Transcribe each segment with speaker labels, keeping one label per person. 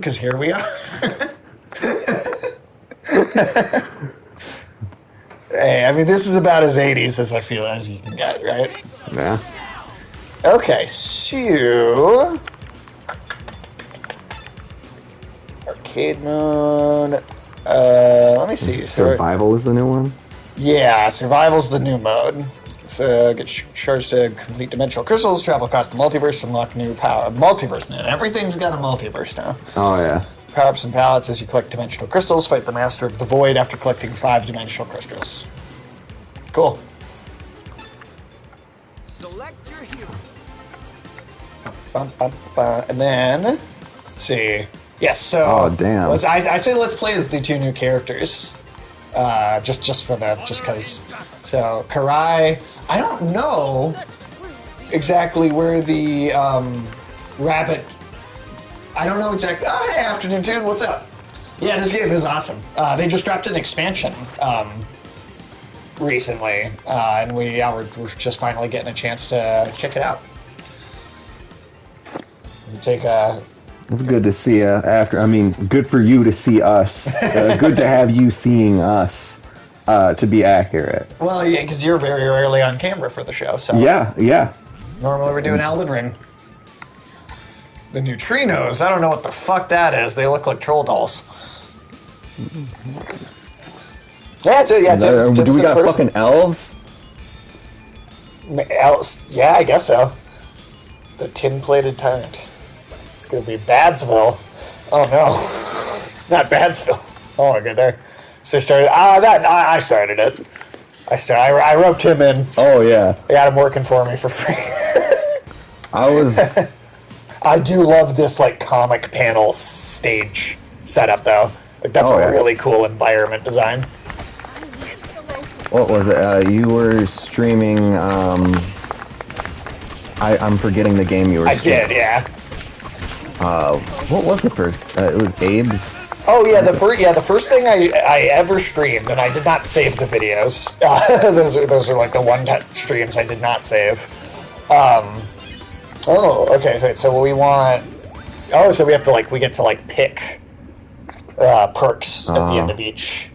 Speaker 1: Because here we are. Hey, I mean, this is about as 80s as I feel as you can get, right?
Speaker 2: Yeah.
Speaker 1: Okay, so... Arcade mode... let me see.
Speaker 2: Survival is the new one?
Speaker 1: Yeah, Survival's the new mode. So get charged to complete dimensional crystals, travel across the multiverse, unlock new power. Multiverse, man. Everything's got a multiverse now.
Speaker 2: Oh, yeah.
Speaker 1: Power-ups and pallets as you collect dimensional crystals. Fight the Master of the Void after collecting 5 dimensional crystals. Cool.
Speaker 3: Select your hero.
Speaker 1: And then, let's see. Yes, so...
Speaker 2: Oh, damn.
Speaker 1: I say let's play as the 2 new characters. Just because. So, Karai... I don't know exactly where the rabbit... I don't know exactly... Oh, hey, afternoon, dude. What's up? Yeah, this game is awesome. They just dropped an expansion recently, and we're just finally getting a chance to check it out. Take a...
Speaker 2: It's good to see good for you to see us. Good to have you seeing us, to be accurate.
Speaker 1: Well, yeah, because you're very rarely on camera for the show, so...
Speaker 2: Yeah.
Speaker 1: Normally we're doing Elden Ring. The neutrinos, I don't know what the fuck that is. They look like troll dolls. Yeah, do
Speaker 2: we got fucking elves?
Speaker 1: Elves? Yeah, I guess so. The tin-plated tyrant. It's gonna be Badsville. Oh no. Not Badsville. Oh my god, there. So I started it. I roped him in.
Speaker 2: Oh yeah.
Speaker 1: I got him working for me for free. I do love this like comic panel stage setup though. Like that's a really cool environment design.
Speaker 2: What was it? You were streaming. I'm forgetting the game you were.
Speaker 1: I did, yeah.
Speaker 2: What was the first? It was Abe's.
Speaker 1: Oh yeah, the first thing I ever streamed, and I did not save the videos. Those are like the one streams I did not save. Oh, okay. So we want. Oh, so we have to we get to pick perks at the end of each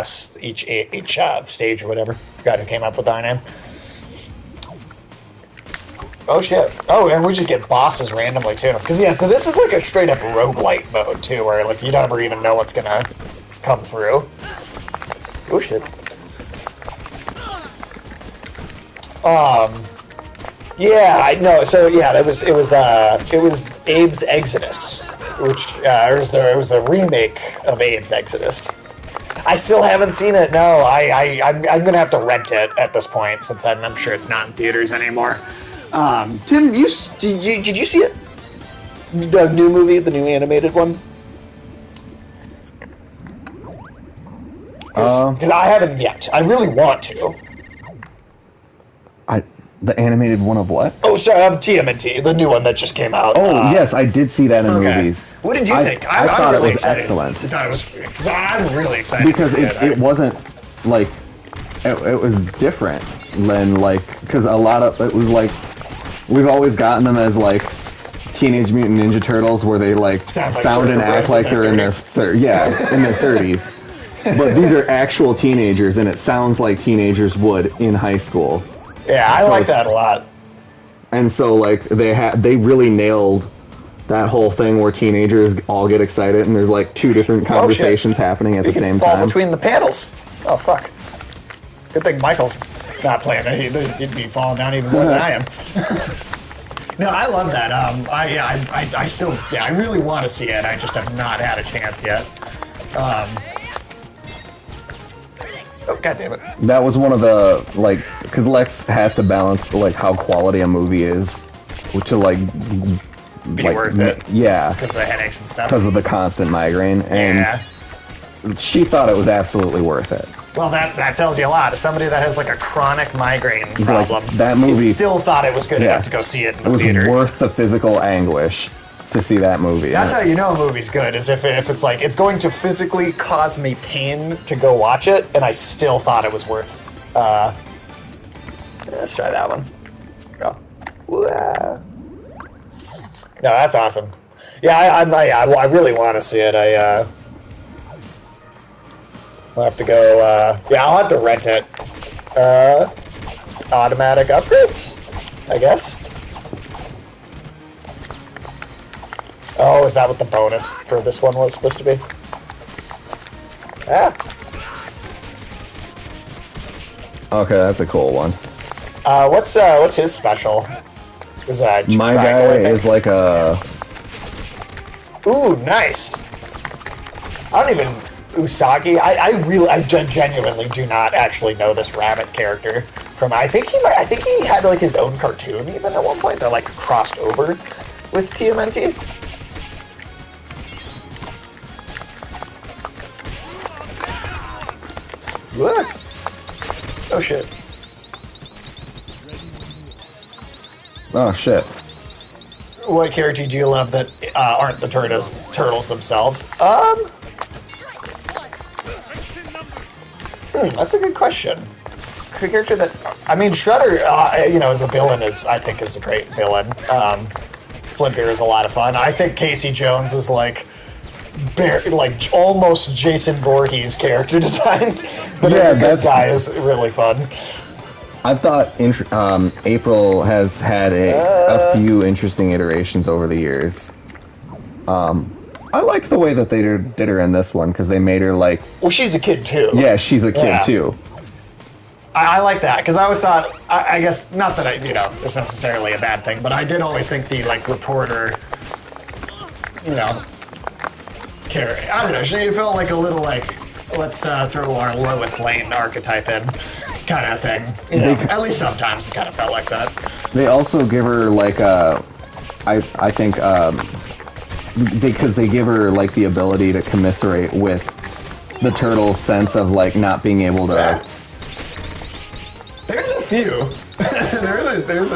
Speaker 1: stage or whatever. God, who came up with that name? Oh shit! Oh, and we just get bosses randomly too. Because so this is like a straight up roguelite mode too, where you never even know what's gonna come through. Oh shit! Yeah, I know. So yeah, it was Abe's Exodus, which it was a remake of Abe's Exodus. I still haven't seen it. No, I'm gonna have to rent it at this point since I'm sure it's not in theaters anymore. Tim, did you see it? The new movie, the new animated one? Because I haven't yet. I really want to.
Speaker 2: The animated one of what?
Speaker 1: Oh, sorry, TMNT, the new one that just came out.
Speaker 2: Oh, yes, I did see that in movies.
Speaker 1: What did you think?
Speaker 2: I thought
Speaker 1: really
Speaker 2: it was excellent.
Speaker 1: I thought it was. I'm really excited
Speaker 2: because it wasn't like it was different than because a lot of it was we've always gotten them as Teenage Mutant Ninja Turtles where they sound and act like they're in their 30s. But these are actual teenagers, and it sounds like teenagers would in high school.
Speaker 1: Yeah, I like that a lot.
Speaker 2: And so, they really nailed that whole thing where teenagers all get excited, and there's 2 different conversations happening at the same time.
Speaker 1: Fall between the panels. Oh fuck! Good thing Michael's not playing. He'd be falling down even more than I am. No, I love that. I still, I really want to see it. I just have not had a chance yet. Oh, God damn it.
Speaker 2: That was one of the, because Lex has to balance, how quality a movie is to,
Speaker 1: be worth it.
Speaker 2: Yeah.
Speaker 1: Because of the headaches and stuff.
Speaker 2: Because of the constant migraine. And she thought it was absolutely worth it.
Speaker 1: Well, that tells you a lot. As somebody that has, a chronic migraine problem,
Speaker 2: that movie,
Speaker 1: he still thought it was good enough to go see it in the theater.
Speaker 2: It was worth the physical anguish to see that movie.
Speaker 1: That's how you know a movie's good, is if it's it's going to physically cause me pain to go watch it, and I still thought it was worth. Let's try that one. Go. No, that's awesome. Yeah, I really want to see it. I'll have to go. Yeah, I'll have to rent it. Automatic upgrades, I guess. Oh, is that what the bonus for this one was supposed to be? Ah.
Speaker 2: Okay, that's a cool one.
Speaker 1: What's his special? Is
Speaker 2: My guy is like a...
Speaker 1: Ooh, nice. I don't even... Usagi? I genuinely do not actually know this rabbit character from... I think he had like his own cartoon even at one point that like crossed over with TMNT. Look! Oh shit.
Speaker 2: Oh shit.
Speaker 1: What character do you love that aren't the turtles themselves? That's a good question. A character that, I mean, Shredder, you know, as a villain I think is a great villain. Splinter is a lot of fun. I think Casey Jones is like almost Jason Voorhees character design. But yeah, that guy is really fun.
Speaker 2: I thought April has had a few interesting iterations over the years. I like the way that they did her in this one, because they made her like...
Speaker 1: Well, she's a kid, too.
Speaker 2: Yeah, she's a kid, too.
Speaker 1: I like that, because I always thought... I guess, not that it's necessarily a bad thing, but I did always think the, like, reporter, character... I don't know, she felt like a little, like, let's throw our Lois Lane archetype in kind of thing. At least sometimes it kind of felt like that.
Speaker 2: They also give her, like, I think, because they give her like the ability to commiserate with the turtle's sense of like not being able to.
Speaker 1: Yeah. There's a few. there's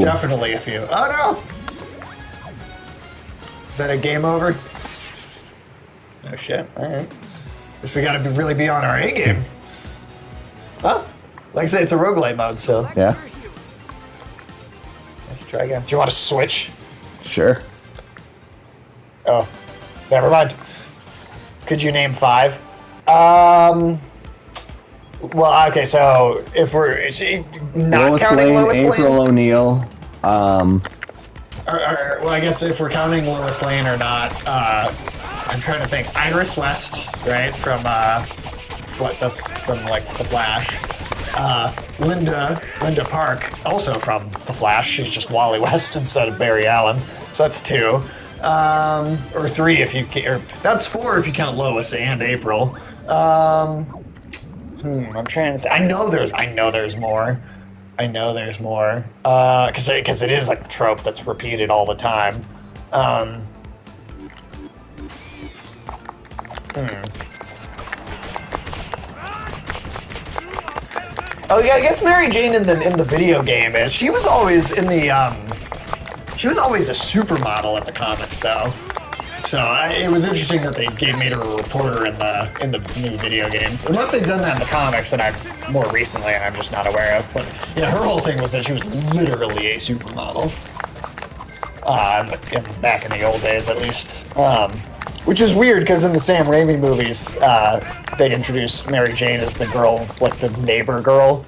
Speaker 1: definitely a few. Oh no! Is that a game over? Oh shit! All right. Guess we gotta really be on our A game. Well, like I say, it's a roguelite mode, so
Speaker 2: yeah.
Speaker 1: Let's try again. Do you want to switch?
Speaker 2: Sure.
Speaker 1: Oh, never mind. Could you name 5? Well, okay, so if we're not counting Lois Lane,
Speaker 2: April O'Neil.
Speaker 1: Well, I guess if we're counting Lois Lane or not, I'm trying to think. Iris West, right, from The Flash. Linda Park, also from The Flash. She's just Wally West instead of Barry Allen. So that's 2. Or 3 if you or that's 4 if you count Lois and April. I'm trying to. I know there's more. Because it is like a trope that's repeated all the time. Oh yeah, I guess Mary Jane in the video game is she was always in the She was always a supermodel in the comics, though. So it was interesting that they made her a reporter in the new video games. Unless they've done that in the comics that I've more recently and I'm just not aware of. But yeah, her whole thing was that she was literally a supermodel. Back in the old days, at least. Which is weird because in the Sam Raimi movies, they introduced Mary Jane as the girl, like the neighbor girl.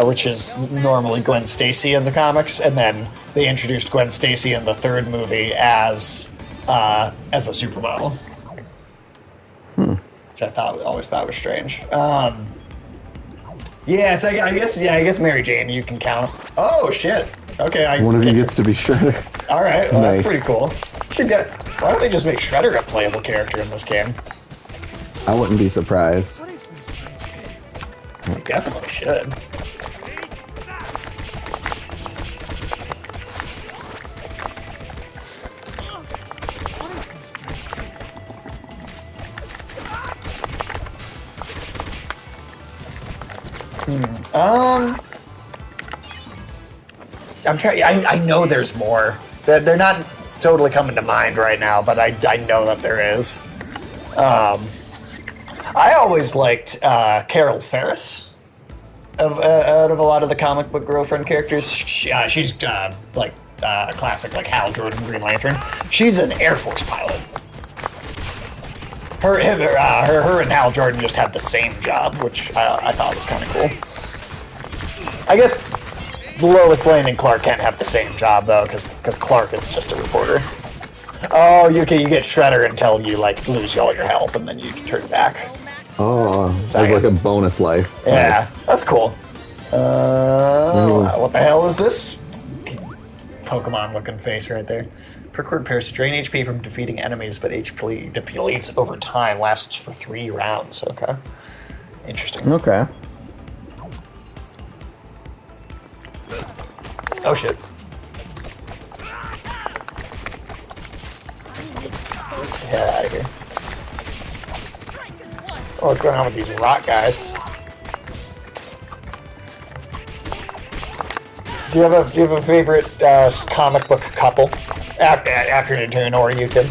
Speaker 1: Which is normally Gwen Stacy in the comics, and then they introduced Gwen Stacy in the 3rd movie as a supermodel, which I always thought was strange. Yeah, so I guess Mary Jane you can count. Oh shit! Okay,
Speaker 2: one of you gets to be Shredder.
Speaker 1: All right, well, nice. That's pretty cool. Why don't they just make Shredder a playable character in this game?
Speaker 2: I wouldn't be surprised.
Speaker 1: You definitely should. I'm trying. I know there's more. They're not totally coming to mind right now, but I know that there is. I always liked Carol Ferris out of a lot of the comic book girlfriend characters. She's like classic like Hal Jordan Green Lantern. She's an Air Force pilot. Her and Hal Jordan just had the same job, which I thought was kind of cool. I guess Lois Lane and Clark Kent have the same job though, because Clark is just a reporter. Oh, you get Shredder until you like lose all your health, and then you turn back.
Speaker 2: Oh, that's like a bonus life.
Speaker 1: Yeah,
Speaker 2: Nice.
Speaker 1: that's cool. What the hell is this? Pokemon-looking face right there. Percord appears to drain HP from defeating enemies, but HP depletes over time. Lasts for 3 rounds. Okay. Interesting.
Speaker 2: Okay.
Speaker 1: Oh, shit. Get out of here. Oh, what's going on with these rock guys? Do you have a favorite comic book couple? After Nintendo or you can.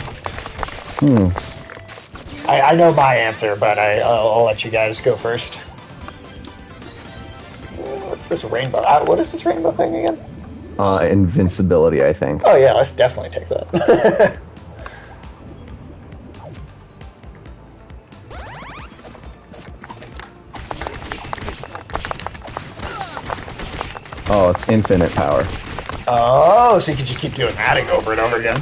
Speaker 1: I know my answer, but I'll let you guys go first. What's this rainbow? What is this rainbow thing again?
Speaker 2: Invincibility, I think.
Speaker 1: Oh yeah, let's definitely take that.
Speaker 2: Oh, it's infinite power.
Speaker 1: Oh, so you can just keep doing that over and over again.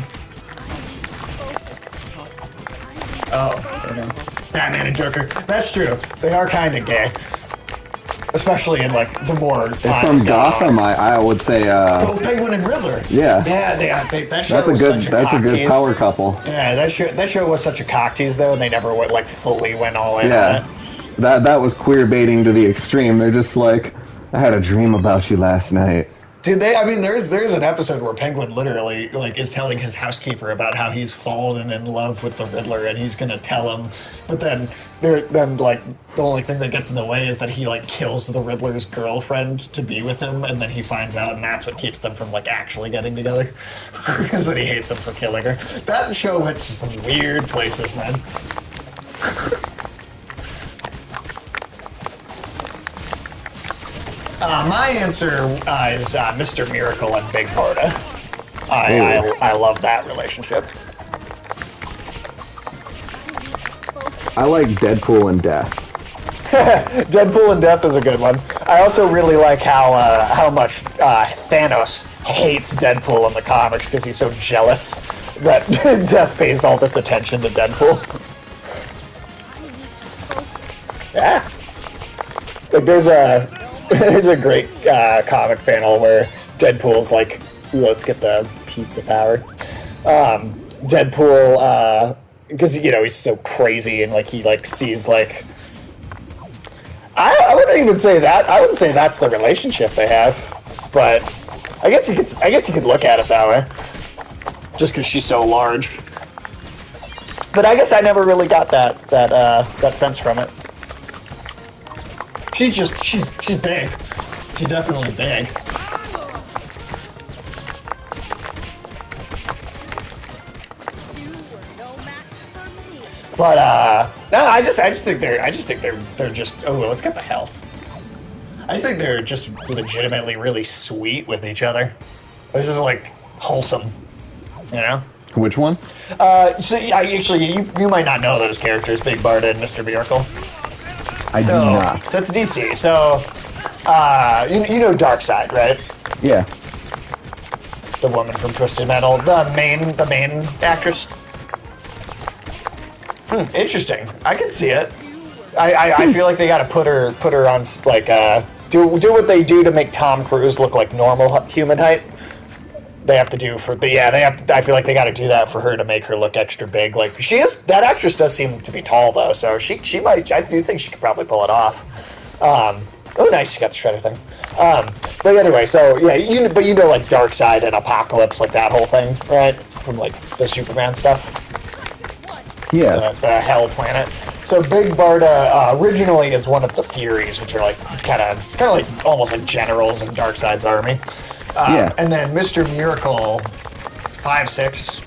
Speaker 1: Oh, okay. Batman and Joker. That's true. They are kind of gay. Especially in, like, the more...
Speaker 2: From Gotham, I would say,
Speaker 1: Oh, Penguin and Riddler.
Speaker 2: Yeah.
Speaker 1: Yeah, that show
Speaker 2: That's a good power couple.
Speaker 1: Yeah, that show was such a cock tease, though, and they never, like, fully went all in on it.
Speaker 2: That was queer baiting to the extreme. They're just like, I had a dream about you last night.
Speaker 1: Dude, there's an episode where Penguin literally like is telling his housekeeper about how he's fallen in love with the Riddler and he's gonna tell him, but then like the only thing that gets in the way is that he like kills the Riddler's girlfriend to be with him, and then he finds out, and that's what keeps them from like actually getting together because then he hates him for killing her. That show went to some weird places, man. My answer is Mr. Miracle and Big Barda. I love that relationship.
Speaker 2: I like Deadpool and Death.
Speaker 1: Deadpool and Death is a good one. I also really like how much Thanos hates Deadpool in the comics because he's so jealous that Death pays all this attention to Deadpool. Yeah. Like there's a great comic panel where Deadpool's like, let's get the pizza power. Deadpool, because, you know, he's so crazy and, like, he, like, sees, like... I wouldn't even say that. I wouldn't say that's the relationship they have. But I guess you could look at it that way. Just because she's so large. But I guess I never really got that sense from it. She's big. She's definitely big. But no, I just think they're just oh, let's get the health. I think they're just legitimately really sweet with each other. This is like wholesome, you know.
Speaker 2: Which one?
Speaker 1: So you might not know those characters, Big Barda and Mr. Miracle.
Speaker 2: I do not.
Speaker 1: So it's DC. So, you know Darkseid, right?
Speaker 2: Yeah.
Speaker 1: The woman from Twisted Metal, the main actress. Interesting. I can see it. I feel like they got to put her on like do what they do to make Tom Cruise look like normal human height. They have to do I feel like they got to do that for her to make her look extra big. Like she is. That actress does seem to be tall though, so she might. I do think she could probably pull it off. Oh, nice. She got the shredder thing. But anyway, so yeah, you know like Darkseid and Apocalypse, like that whole thing, right? From like the Superman stuff.
Speaker 2: Yeah.
Speaker 1: The Hell Planet. So Big Barda originally is one of the Furies, which are like kind of like almost like generals in Darkseid's army.
Speaker 2: Yeah.
Speaker 1: And then Mr. Miracle, 5'6".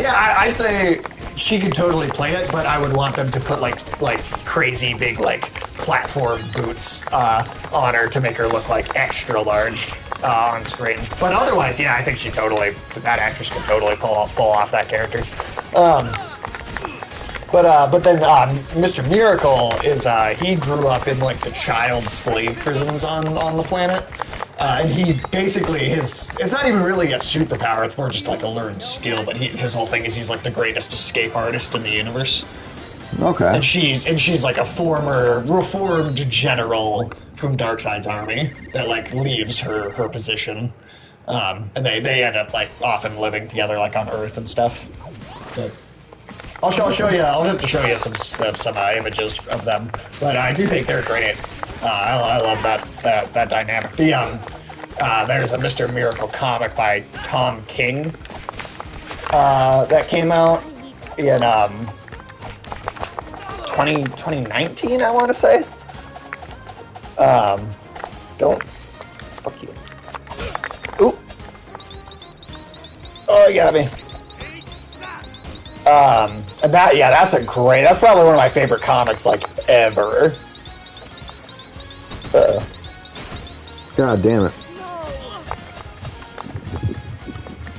Speaker 1: I'd say she could totally play it, but I would want them to put like crazy big like platform boots on her to make her look like extra large. on screen. But otherwise, yeah, I think that actress can totally pull off that character. But then Mr. Miracle is he grew up in like the child slave prisons on the planet. And he basically it's not even really a superpower, it's more just like a learned skill, but his whole thing is he's like the greatest escape artist in the universe.
Speaker 2: Okay.
Speaker 1: And she's like a former reformed general from Darkseid's army that like leaves her position. And they end up like often living together like on Earth and stuff. But I'll show you. I'll have to show you some images of them. But I do think they're great. I love that dynamic. There's a Mr. Miracle comic by Tom King that came out in 2019, I want to say. Don't. Fuck you. Ooh. Oh, you got me. And that's probably one of my favorite comics, like, ever.
Speaker 2: God damn it.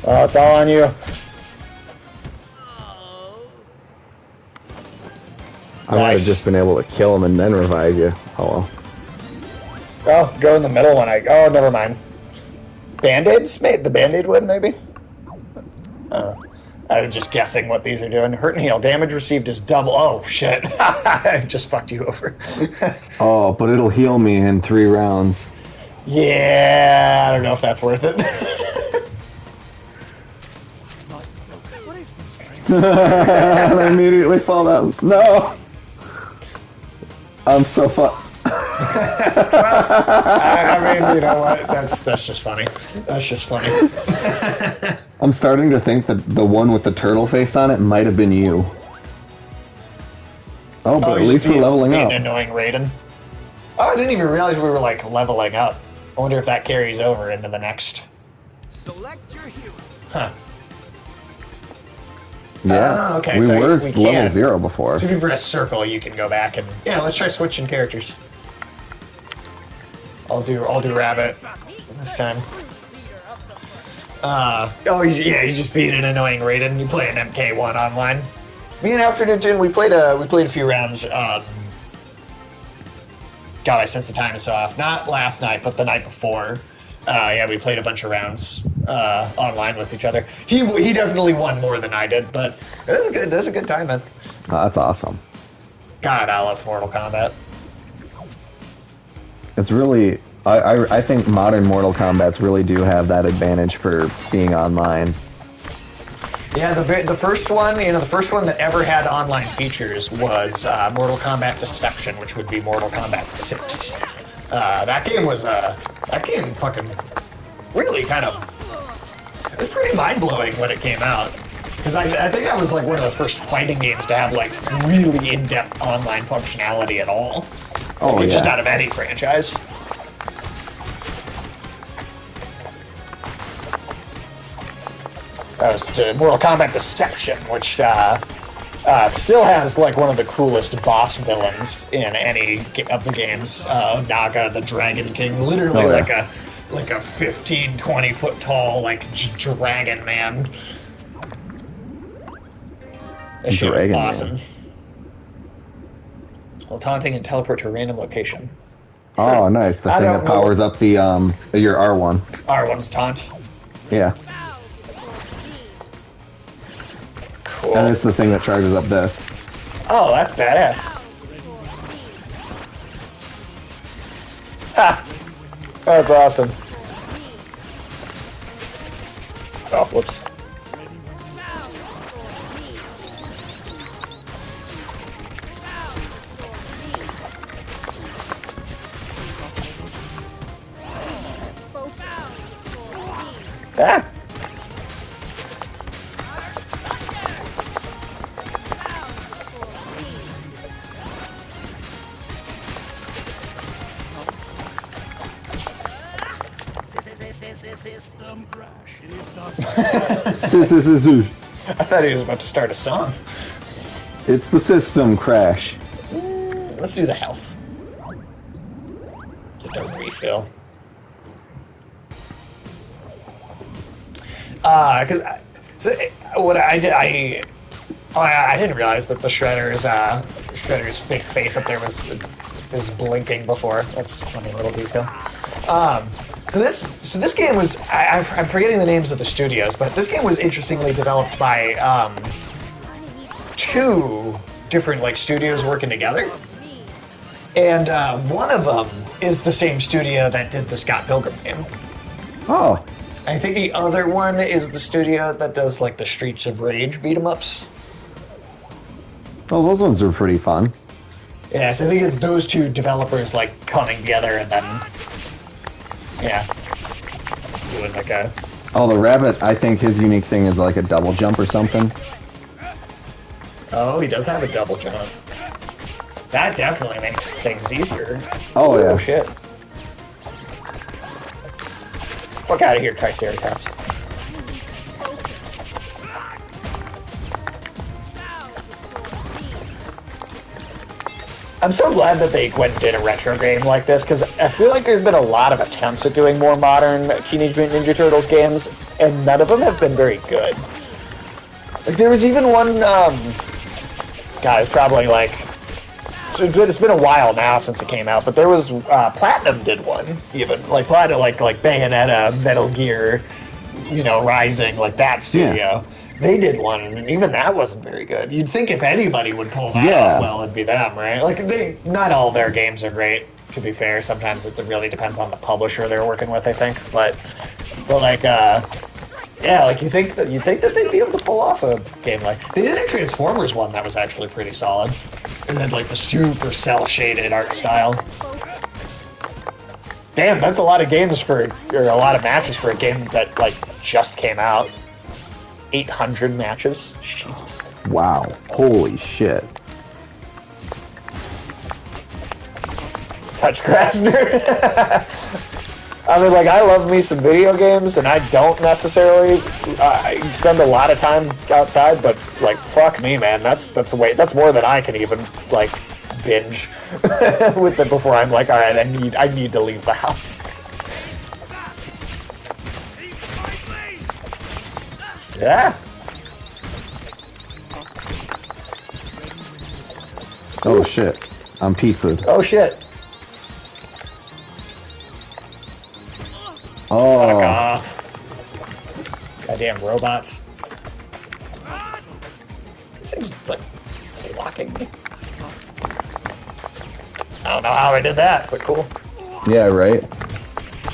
Speaker 1: Oh, it's all on you.
Speaker 2: I might have just been able to kill him and then revive you. Oh well.
Speaker 1: Oh, go in the middle when oh, never mind. Band-Aids? The Band-Aid would, maybe? I was just guessing what these are doing. Hurt and heal. Damage received is double. Oh, shit. I just fucked you over.
Speaker 2: Oh, but it'll heal me in 3 rounds.
Speaker 1: Yeah, I don't know if that's worth it.
Speaker 2: I immediately fall down. No! I'm so
Speaker 1: I mean, you know what? That's just funny. That's just funny.
Speaker 2: I'm starting to think that the one with the turtle face on it might have been you. Oh, but at least we're leveling up.
Speaker 1: Annoying Raiden. Oh, I didn't even realize we were like leveling up. I wonder if that carries over into the next.
Speaker 3: Select your hero.
Speaker 1: Huh.
Speaker 2: Yeah.
Speaker 1: Okay.
Speaker 2: We
Speaker 1: so
Speaker 2: were
Speaker 1: we
Speaker 2: level 0 before.
Speaker 1: So if you press circle, you can go back and let's try switching characters. I'll do Rabbit this time. You just beat an annoying Raiden. You play an MK1 online. Me and Afternoon we played a few rounds. God, I sense the time is so off. Not last night, but the night before. We played a bunch of rounds online with each other. He definitely won more than I did, but it was a good time, man.
Speaker 2: Oh, that's awesome.
Speaker 1: God, I love Mortal Kombat.
Speaker 2: It's really, I think modern Mortal Kombats really do have that advantage for being online.
Speaker 1: Yeah, the first one, the first one that ever had online features was Mortal Kombat Deception, which would be Mortal Kombat 6. That game fucking really kind of, it was pretty mind-blowing when it came out. Because I think that was like one of the first fighting games to have like really in-depth online functionality at all.
Speaker 2: Oh, yeah.
Speaker 1: Just out of any franchise. That was Mortal Kombat Deception, which still has like one of the coolest boss villains in any of the games. Naga, the Dragon King, literally like a 15, 20 foot tall like dragon man. That shit was awesome. While taunting and teleport to a random location.
Speaker 2: Oh, nice. The thing that powers up the your R1.
Speaker 1: R1's taunt.
Speaker 2: Yeah.
Speaker 1: Cool.
Speaker 2: And it's the thing that charges up this.
Speaker 1: Oh, that's badass. Ha! That's awesome. Oh, whoops. Ah!
Speaker 3: System crash.
Speaker 1: I thought he was about to start a song.
Speaker 2: It's the system crash.
Speaker 1: Let's do the health. Just a refill. Because so what I did, I didn't realize that the Shredder's big face up there is blinking before. That's a funny little detail. So this game was I'm forgetting the names of the studios, but this game was interestingly developed by two different like studios working together, and one of them is the same studio that did the Scott Pilgrim game.
Speaker 2: Oh.
Speaker 1: I think the other one is the studio that does like the Streets of Rage beat 'em ups.
Speaker 2: Oh, those ones are pretty fun.
Speaker 1: Yeah, so I think it's those two developers like coming together and then doing like a.
Speaker 2: Oh, the rabbit, I think his unique thing is like a double jump or something.
Speaker 1: Oh, he does have a double jump. That definitely makes things easier.
Speaker 2: Oh, yeah.
Speaker 1: Oh, shit. Fuck out of here, Triceratops. I'm so glad that they went and did a retro game like this, because I feel like there's been a lot of attempts at doing more modern Teenage Mutant Ninja Turtles games, and none of them have been very good. Like, there was even one, God, it's probably like, it's been a while now since it came out, but there was, Platinum did one, even. Like, Platinum, like Bayonetta, Metal Gear, Rising, like that studio. Yeah. They did one, and even that wasn't very good. You'd think if anybody would pull that off well, it'd be them, right? Like, not all their games are great, to be fair. Sometimes it really depends on the publisher they're working with, I think. But like, like you think that they'd be able to pull off a game like they did a Transformers one that was actually pretty solid, and then like the super cell shaded art style. Damn, that's a lot of games or a lot of matches for a game that like just came out. 800 matches. Jesus.
Speaker 2: Wow. Holy shit.
Speaker 1: Touch grass, nerd. I mean, like, I love me some video games, and I don't necessarily spend a lot of time outside, but, like, fuck me, man. That's more than I can even, like, binge with it before I'm like, alright, I need to leave the house. Yeah.
Speaker 2: Oh shit. I'm pizzaed.
Speaker 1: Oh shit.
Speaker 2: Oh.
Speaker 1: Fuck off. Goddamn robots. This thing's like blocking me. I don't know how I did that, but cool.
Speaker 2: Yeah, right?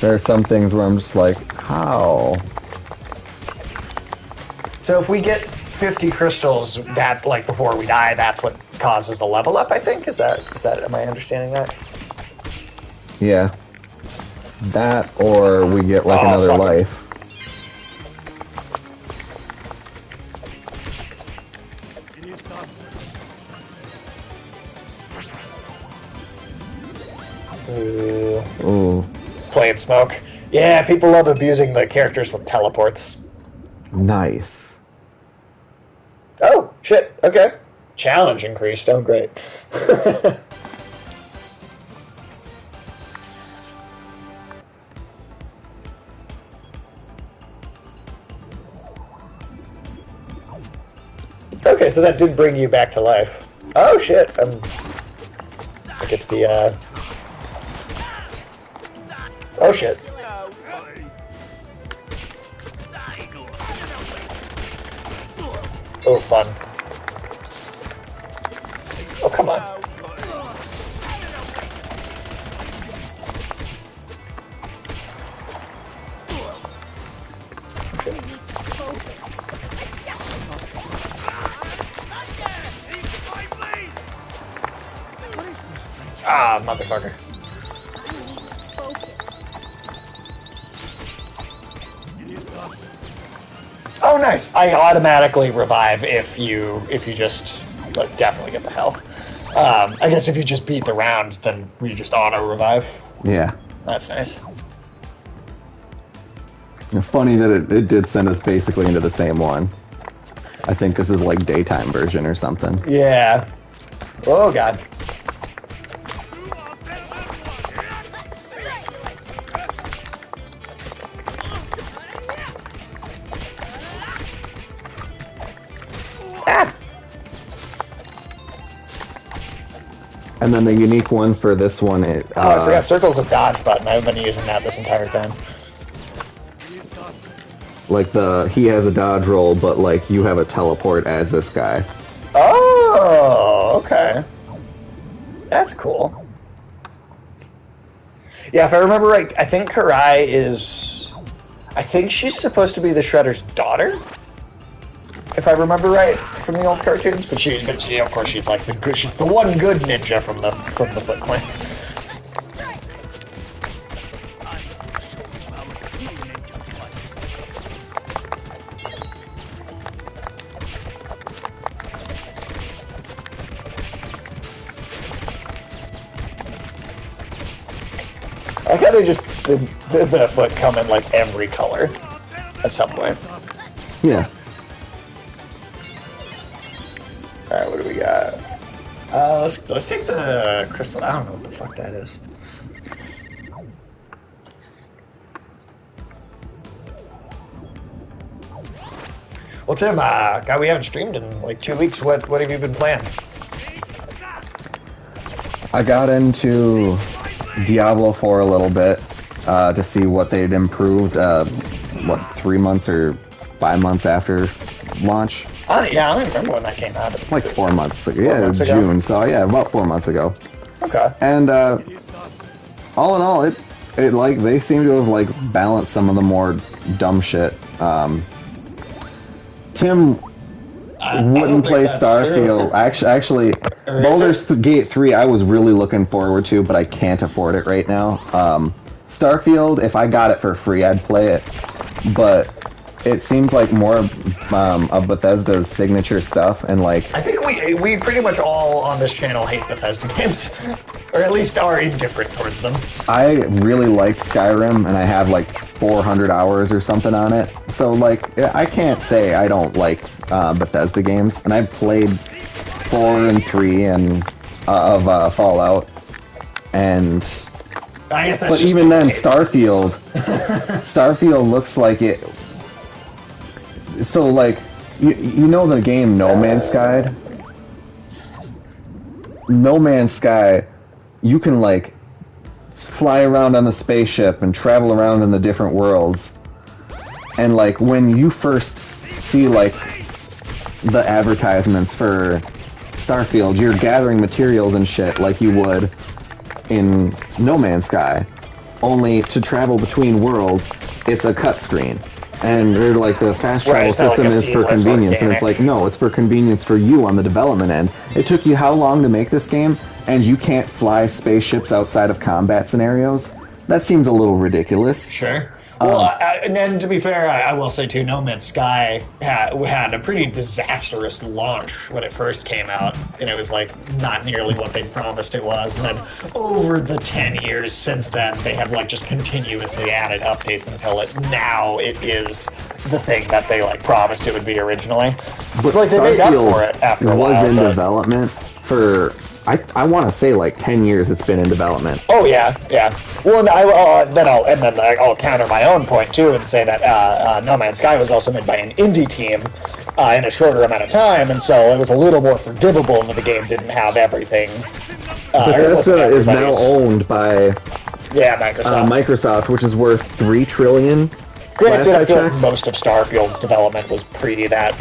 Speaker 2: There are some things where I'm just like, how?
Speaker 1: So if we get 50 crystals, that like before we die, that's what causes a level up, I think. Is that am I understanding that?
Speaker 2: Yeah. That or we get like another life. Ooh.
Speaker 1: Playing smoke. Yeah, people love abusing the characters with teleports.
Speaker 2: Nice.
Speaker 1: Oh, shit. Okay. Challenge increased. Oh, great. Okay, so that did bring you back to life. Oh, shit. I get to be, Oh, shit. Oh, fun. Oh, come on. Ah, motherfucker. Oh, nice. I automatically revive if you just definitely get the health. I guess if you just beat the round, then we just auto revive.
Speaker 2: Yeah.
Speaker 1: That's nice.
Speaker 2: Funny that it did send us basically into the same one. I think this is like daytime version or something.
Speaker 1: Yeah. Oh god. Ah!
Speaker 2: And then the unique one for this one, I
Speaker 1: forgot circle's a dodge button. I've been using that this entire time.
Speaker 2: like he has a dodge roll, but like you have a teleport as this guy.
Speaker 1: Oh, okay. That's cool. Yeah, if I remember right, I think Karai is... I think she's supposed to be the Shredder's daughter, if I remember right from the old cartoons. But she of course, she's like she's the one good ninja from the Foot Clan. I like how they just did the foot come in like every color at some point.
Speaker 2: Yeah.
Speaker 1: Alright, what do we got? Let's take the crystal. I don't know what the fuck that is. Well, Tim, God, we haven't streamed in like 2 weeks. What have you been playing?
Speaker 2: I got into Diablo 4 a little bit to see what they'd improved. 3 months or 5 months after launch?
Speaker 1: Yeah, I don't even remember when that came out.
Speaker 2: Like 4 months ago.
Speaker 1: 4 months ago?
Speaker 2: June. So yeah, about 4 months ago.
Speaker 1: Okay.
Speaker 2: And all in all, it like they seem to have like balanced some of the more dumb shit. Tim wouldn't play Starfield. Actually, Baldur's Gate 3 I was really looking forward to, but I can't afford it right now. Starfield, if I got it for free, I'd play it. But it seems like more of Bethesda's signature stuff, and like...
Speaker 1: I think we pretty much all on this channel hate Bethesda games. Or at least are indifferent towards them.
Speaker 2: I really liked Skyrim, and I have like 400 hours or something on it. So like, I can't say I don't like Bethesda games, and I've played 4 and 3 and of Fallout, and...
Speaker 1: I guess that's
Speaker 2: but even then, Starfield looks like it... So, like, you know the game No Man's Sky? No Man's Sky, you can, like, fly around on the spaceship and travel around in the different worlds. And, like, when you first see, like, the advertisements for Starfield, you're gathering materials and shit like you would in No Man's Sky. Only to travel between worlds, it's a cut screen. And they're like, the fast travel system is for convenience, and it's like, no, it's for convenience for you on the development end. It took you how long to make this game, and you can't fly spaceships outside of combat scenarios? That seems a little ridiculous.
Speaker 1: Sure. Well, and then to be fair, I will say too, No Man's Sky had a pretty disastrous launch when it first came out, and it was like not nearly what they promised it was. And then over the 10 years since then, they have like just continuously added updates until now it is the thing that they like promised it would be originally.
Speaker 2: But
Speaker 1: so like they made up for it after a while.
Speaker 2: Was in development for. I want to say like 10 years it's been in development.
Speaker 1: Oh yeah. Well, and I'll counter my own point too and say that No Man's Sky was also made by an indie team in a shorter amount of time, and so it was a little more forgivable when the game didn't have everything.
Speaker 2: Bethesda is now owned by Microsoft, which is worth $3 trillion.
Speaker 1: Granted, I feel like most of Starfield's development was pre that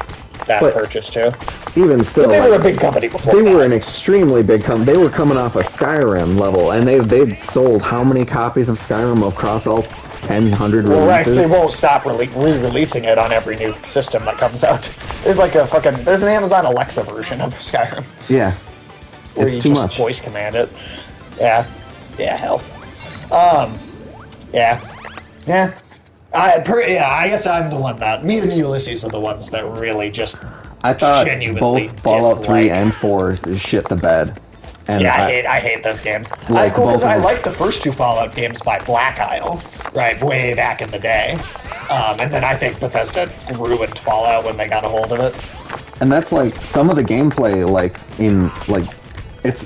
Speaker 1: purchase too.
Speaker 2: Even still,
Speaker 1: but they were a big company before.
Speaker 2: They were an extremely big company. They were coming off a Skyrim level, and they've sold how many copies of Skyrim across all 1,000 releases?
Speaker 1: Well, right, they won't stop re-releasing it on every new system that comes out. There's like there's an Amazon Alexa version of Skyrim.
Speaker 2: Yeah,
Speaker 1: where
Speaker 2: it's
Speaker 1: you
Speaker 2: too
Speaker 1: just
Speaker 2: much.
Speaker 1: Voice command it. Yeah, hell. I guess I'm the one that me and Ulysses are the ones that really just.
Speaker 2: I thought
Speaker 1: genuinely
Speaker 2: both Fallout 3
Speaker 1: dislike.
Speaker 2: and 4 shit the bed. And
Speaker 1: Yeah, I hate those games.
Speaker 2: Like,
Speaker 1: I liked the first 2 Fallout games by Black Isle, right, way back in the day. And then I think Bethesda ruined Fallout when they got a hold of it.
Speaker 2: And that's like some of the gameplay, like in like it's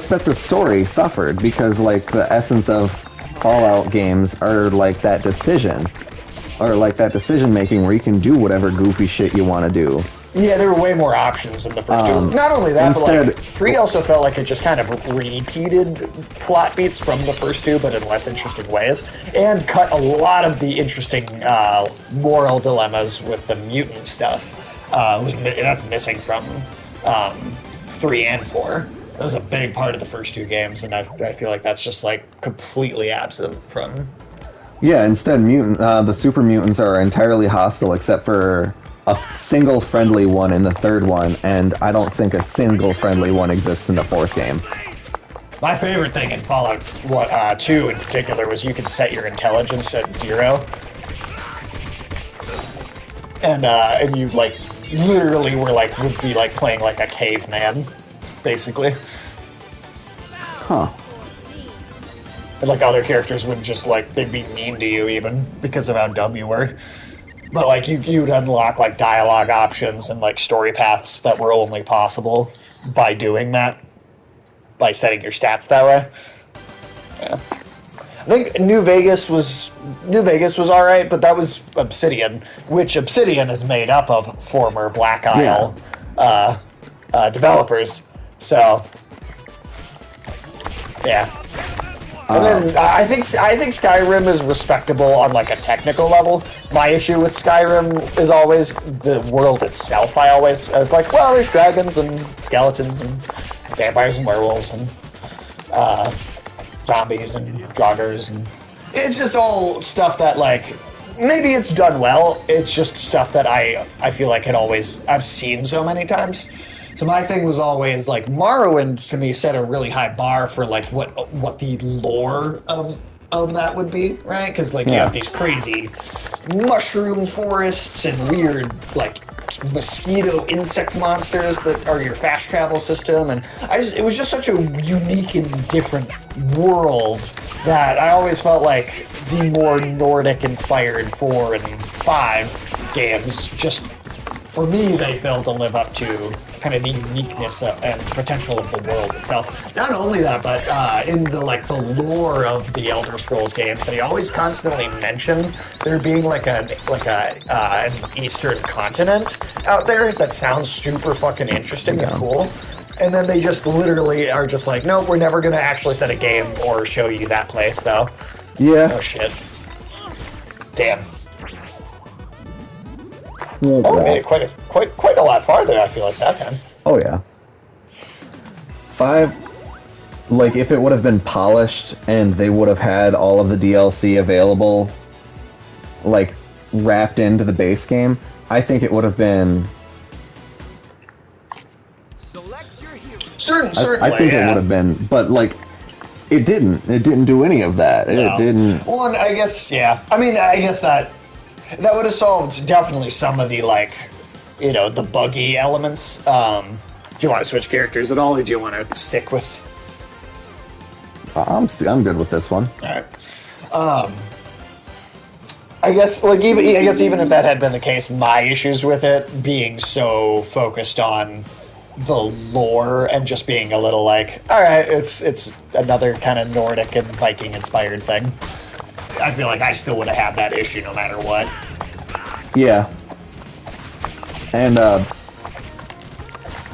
Speaker 2: that the story suffered because like the essence of Fallout games are like that decision. or like that decision making where you can do whatever goofy shit you want to do.
Speaker 1: Yeah, there were way more options in the first two. Not only that,
Speaker 2: instead,
Speaker 1: but like 3 also felt like it just kind of repeated plot beats from the first two, but in less interesting ways, and cut a lot of the interesting moral dilemmas with the mutant stuff. That's missing from 3 and 4. That was a big part of the first two games, and I feel like that's just like completely absent from.
Speaker 2: Yeah, instead, the super mutants are entirely hostile except for a single friendly one in the third one, and I don't think a single friendly one exists in the fourth game.
Speaker 1: My favorite thing in Fallout 2 in particular was you could set your intelligence at 0, and you like literally would be like playing like a caveman, basically.
Speaker 2: Huh.
Speaker 1: And, like, other characters would just like they'd be mean to you even because of how dumb you were. But like you'd unlock like dialogue options and like story paths that were only possible by doing that, by setting your stats that way. Yeah. I think New Vegas was all right, but that was Obsidian, which Obsidian is made up of former Black Isle developers. So yeah. And then I think Skyrim is respectable on like a technical level. My issue with Skyrim is always the world itself. I was like, well, there's dragons and skeletons and vampires and werewolves and zombies and joggers, and it's just all stuff that like maybe it's done well. It's just stuff that I feel like I've seen so many times. So my thing was always like Morrowind to me set a really high bar for like what the lore of that would be, right? Because like you have these crazy mushroom forests and weird like mosquito insect monsters that are your fast travel system, and it was just such a unique and different world that I always felt like the more Nordic inspired 4 and 5 games just, for me, they failed to live up to kind of the uniqueness and potential of the world itself. Not only that, but in the lore of the Elder Scrolls games, they always constantly mention there being like an eastern continent out there that sounds super fucking interesting and cool. And then they just literally are just like, no, we're never gonna actually set a game or show you that place, though.
Speaker 2: Yeah.
Speaker 1: Oh shit. Damn.
Speaker 2: Oh,
Speaker 1: we made it quite a lot farther, I feel like, that time.
Speaker 2: Oh, yeah. 5, like, if it would have been polished and they would have had all of the DLC available, like, wrapped into the base game, I think it would have been...
Speaker 3: Select your hero.
Speaker 1: Certainly,
Speaker 2: I think it would have been, but, like, it didn't. It didn't do any of that.
Speaker 1: No.
Speaker 2: It didn't...
Speaker 1: Well, and I guess, yeah. I mean, I guess that would have solved definitely some of the, like, you know, the buggy elements. Do you want to switch characters at all, or do you want to stick with...
Speaker 2: I'm good with this one.
Speaker 1: Alright. I guess, like, even if that had been the case, my issues with it being so focused on the lore and just being a little like, alright, it's another kind of Nordic and Viking inspired thing. I feel like I still would have had that issue no matter what.
Speaker 2: Yeah. And,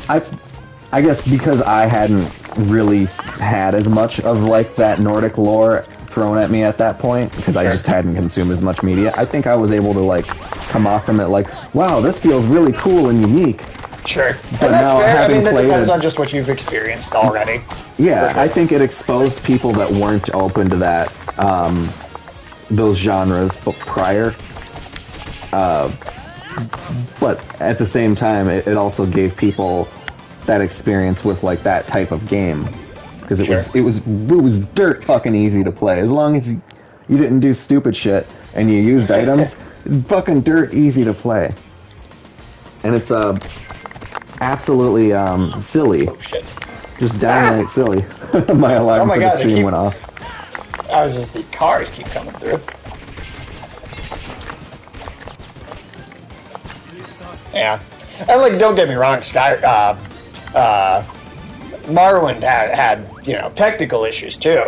Speaker 2: I guess because I hadn't really had as much of, like, that Nordic lore thrown at me at that point, because I just hadn't consumed as much media, I think I was able to, like, come off from it like, wow, this feels really cool and unique.
Speaker 1: Sure.
Speaker 2: But
Speaker 1: And that's
Speaker 2: now,
Speaker 1: fair. I mean, that
Speaker 2: played
Speaker 1: depends
Speaker 2: it-
Speaker 1: on just what you've experienced already.
Speaker 2: Yeah,
Speaker 1: sure.
Speaker 2: I think it exposed people that weren't open to that, those genres prior. But at the same time, it also gave people that experience with, like, that type of game, because it was dirt fucking easy to play as long as you didn't do stupid shit and you used items. Fucking dirt easy to play, and it's absolutely silly.
Speaker 1: Oh, shit.
Speaker 2: Just downright silly. My alarm
Speaker 1: my
Speaker 2: for
Speaker 1: God,
Speaker 2: the
Speaker 1: they
Speaker 2: stream
Speaker 1: keep-
Speaker 2: went off.
Speaker 1: I was just, the cars keep coming through. Yeah. And, like, don't get me wrong, Morrowind had, you know, technical issues, too.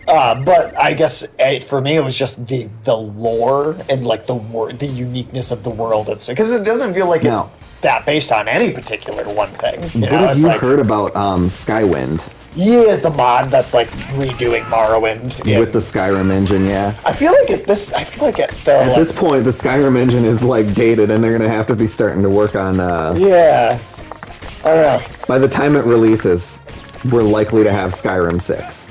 Speaker 1: But I guess for me, it was just the lore and like the uniqueness of the world. It's because it doesn't feel like
Speaker 2: Now,
Speaker 1: it's that based on any particular one thing. You
Speaker 2: what
Speaker 1: know,
Speaker 2: have
Speaker 1: it's
Speaker 2: you
Speaker 1: like
Speaker 2: heard about Skywind
Speaker 1: yeah, the mod that's like redoing Morrowind
Speaker 2: with the Skyrim engine? Yeah.
Speaker 1: I feel like I feel like
Speaker 2: At this point, the Skyrim engine is like dated, and they're gonna have to be starting to work on.
Speaker 1: Yeah, I don't know.
Speaker 2: By the time it releases, we're likely to have Skyrim 6,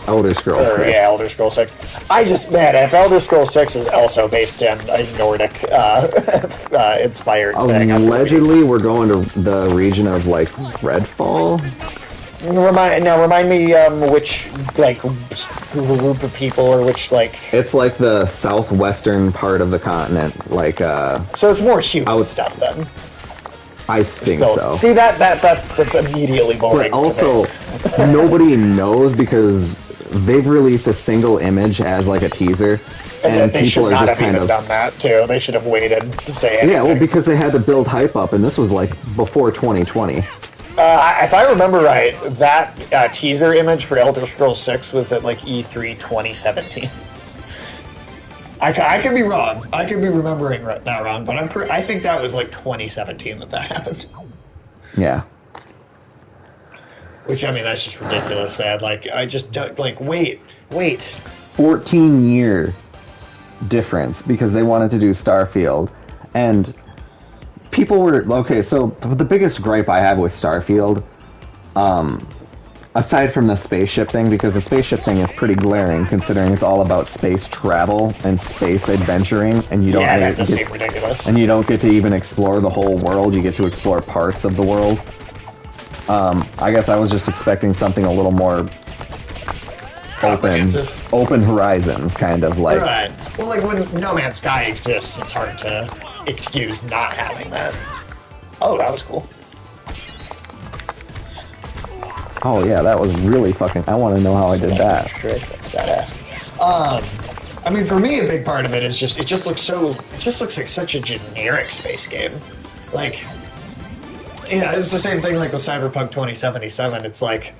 Speaker 2: Elder Scrolls 6.
Speaker 1: Yeah, Elder Scrolls 6. I just, man, if Elder Scrolls 6 is also based in a Nordic inspired thing.
Speaker 2: Allegedly, we're going to the region of like Redfall.
Speaker 1: Remind me which like group of people or which like.
Speaker 2: It's like the southwestern part of the continent, like.
Speaker 1: So it's more human stuff then.
Speaker 2: I think so.
Speaker 1: See that's immediately boring.
Speaker 2: But also, nobody knows because they've released a single image as like a teaser, and
Speaker 1: they
Speaker 2: people
Speaker 1: should
Speaker 2: are
Speaker 1: not
Speaker 2: just
Speaker 1: have
Speaker 2: kind
Speaker 1: even
Speaker 2: of
Speaker 1: done that too. They should have waited to say anything.
Speaker 2: yeah, well, because they had to build hype up, and this was like before 2020.
Speaker 1: If I remember right, that teaser image for Elder Scrolls 6 was at like E3 2017. I could be wrong. I could be remembering that wrong, but I think that was like 2017 that happened.
Speaker 2: Yeah.
Speaker 1: Which, I mean, that's just ridiculous, man. Like, I just don't, like, wait.
Speaker 2: 14-year difference because they wanted to do Starfield, and people were okay. So the biggest gripe I have with Starfield, aside from the spaceship thing, because the spaceship thing is pretty glaring considering it's all about space travel and space adventuring, and you don't
Speaker 1: that does seem ridiculous.
Speaker 2: and you don't get to even explore the whole world. You get to explore parts of the world. I guess I was just expecting something a little more open horizons, kind of like.
Speaker 1: Right. Well, like when No Man's Sky exists, it's hard to excuse not having that. Oh, that was cool.
Speaker 2: Oh yeah, that was really fucking. I want to know how I did that.
Speaker 1: Badass. I mean, for me, a big part of it is it just looks like such a generic space game. Like, yeah, it's the same thing like with Cyberpunk 2077. It's like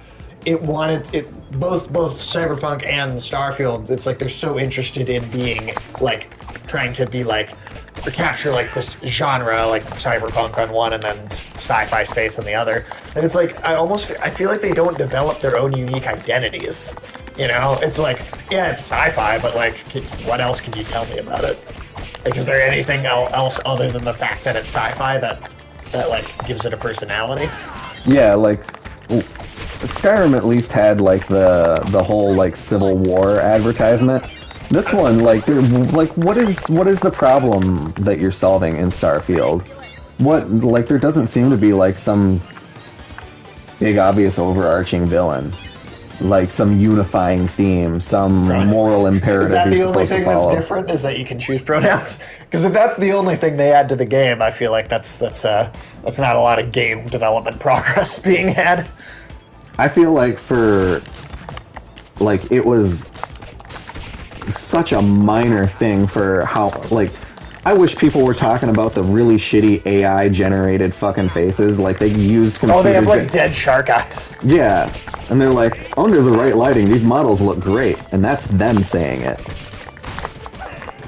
Speaker 1: both Cyberpunk and Starfield. It's like they're so interested in being like trying to be like or capture like this genre like Cyberpunk on one and then sci-fi space on the other. And it's like I feel like they don't develop their own unique identities. You know, it's like yeah, it's sci-fi, but like what else can you tell me about it? Like, is there anything else other than the fact that it's sci-fi that like gives it a personality?
Speaker 2: Yeah, like Skyrim at least had like the whole like Civil War advertisement. This one, like what is the problem that you're solving in Starfield? What, like, there doesn't seem to be like some big obvious overarching villain, like some unifying theme, some moral imperative.
Speaker 1: Is that the only thing that's
Speaker 2: follow.
Speaker 1: different? Is that you can choose pronouns? Because if that's the only thing they add to the game, I feel like that's not a lot of game development progress being had.
Speaker 2: I feel like it was such a minor thing for how, like, I wish people were talking about the really shitty AI generated fucking faces, like they used computer.
Speaker 1: Oh, they have like dead shark eyes.
Speaker 2: Yeah, and they're like, under the right lighting, these models look great, and that's them saying it.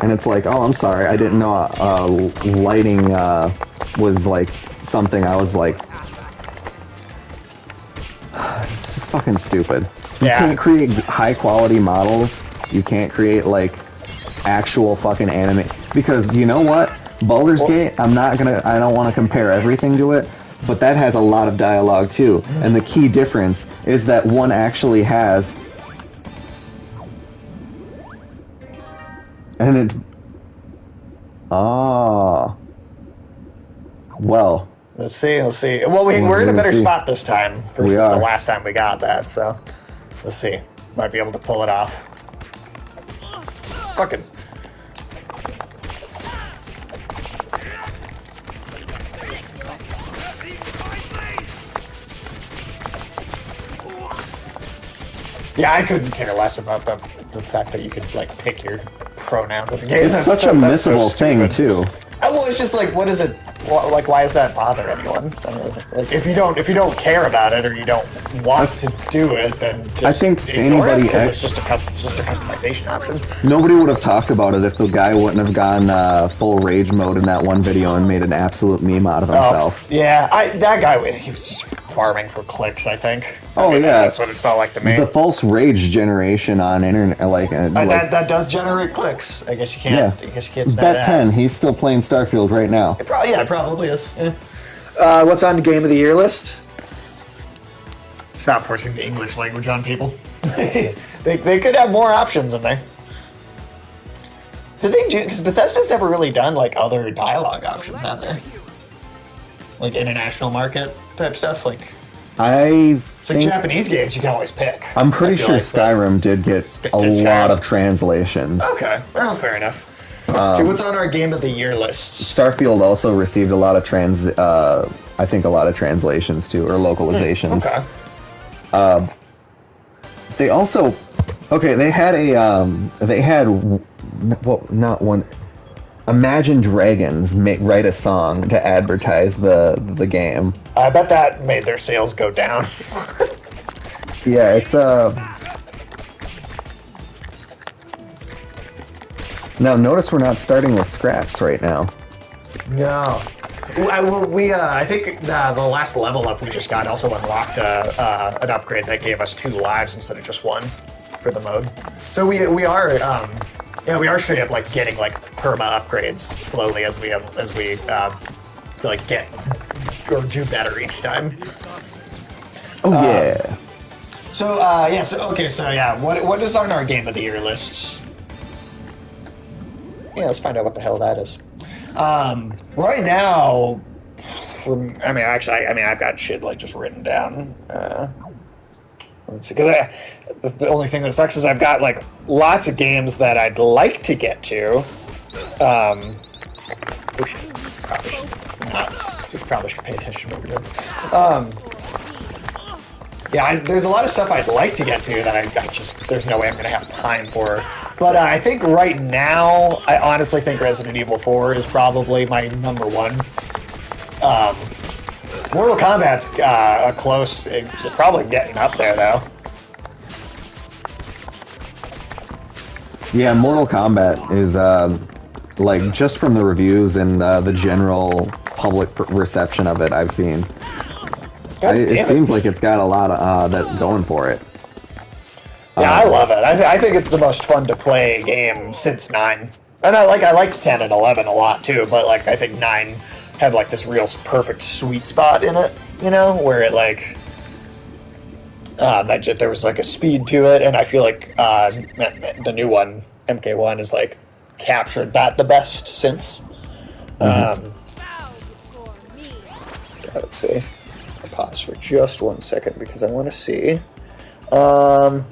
Speaker 2: And it's like, oh, I'm sorry, I didn't know lighting was like something. I was like, it's just fucking stupid. You can't create high quality models. You can't create like actual fucking anime, because you know what? Baldur's Gate, I don't want to compare everything to it, but that has a lot of dialogue too. And the key difference is that one actually has, and it, well.
Speaker 1: Let's see. Well, we're in a better spot this time versus the last time we got that, so let's see. Might be able to pull it off. Fucking. Yeah, I couldn't care less about the fact that you could like pick your pronouns at the game.
Speaker 2: It's such a missable thing too.
Speaker 1: Well, it's just like, what is it? Like, why does that bother anyone? I mean, like, if you don't care about it or you don't want to do it, then just
Speaker 2: I think
Speaker 1: ignore
Speaker 2: anybody
Speaker 1: it, 'cause it's just a customization option.
Speaker 2: Nobody would have talked about it if the guy wouldn't have gone full rage mode in that one video and made an absolute meme out of himself.
Speaker 1: Yeah, that guy, he was just farming for clicks, I think.
Speaker 2: Oh,
Speaker 1: I mean,
Speaker 2: yeah.
Speaker 1: that's what it felt like to me.
Speaker 2: The false rage generation on internet,
Speaker 1: that does generate clicks. I guess you can't.
Speaker 2: Yeah.
Speaker 1: I guess you can't deny
Speaker 2: Bet
Speaker 1: that.
Speaker 2: 10, he's still playing Starfield right now.
Speaker 1: It probably is. Yeah. What's on the Game of the Year list? Stop forcing the English language on people. they could have more options in there. Did they do? Because Bethesda's never really done like other dialogue options, have they? Like international market type stuff. Like it's like Japanese games, you can always pick.
Speaker 2: I'm pretty sure
Speaker 1: like
Speaker 2: Skyrim did get a lot of translations.
Speaker 1: Okay, well, fair enough. So what's on our Game of the Year list?
Speaker 2: Starfield also received a lot of I think a lot of translations too, or localizations.
Speaker 1: Okay.
Speaker 2: They also, they had not one. Imagine Dragons write a song to advertise the game.
Speaker 1: I bet that made their sales go down.
Speaker 2: Yeah, it's Now notice we're not starting with scraps right now.
Speaker 1: No. I think the last level up we just got also unlocked an upgrade that gave us 2 lives instead of just 1 for the mode. So we are straight up like getting like perma upgrades slowly as we like get or do better each time.
Speaker 2: Oh yeah.
Speaker 1: So what is on our Game of the Year lists? Yeah, let's find out what the hell that is. Right now, I've got shit like just written down. Let's see, because the only thing that sucks is I've got like lots of games that I'd like to get to. Which probably should pay attention to what we're doing. There's a lot of stuff I'd like to get to that I just there's no way I'm gonna have time for. But I think right now, I honestly think Resident Evil 4 is probably my number 1. Mortal Kombat's close. It's probably getting up there though.
Speaker 2: Yeah, Mortal Kombat is like just from the reviews and the general public reception of it I've seen. It seems like it's got a lot of that going for it.
Speaker 1: Yeah, I love it. I think it's the most fun to play game since 9. And I liked 10 and 11 a lot too, but like I think 9 had like this real perfect sweet spot in it, you know, where it like there was like a speed to it, and I feel like the new one, MK1, is like captured that the best since. Let's see. I'll pause for just 1 second because I want to see. God,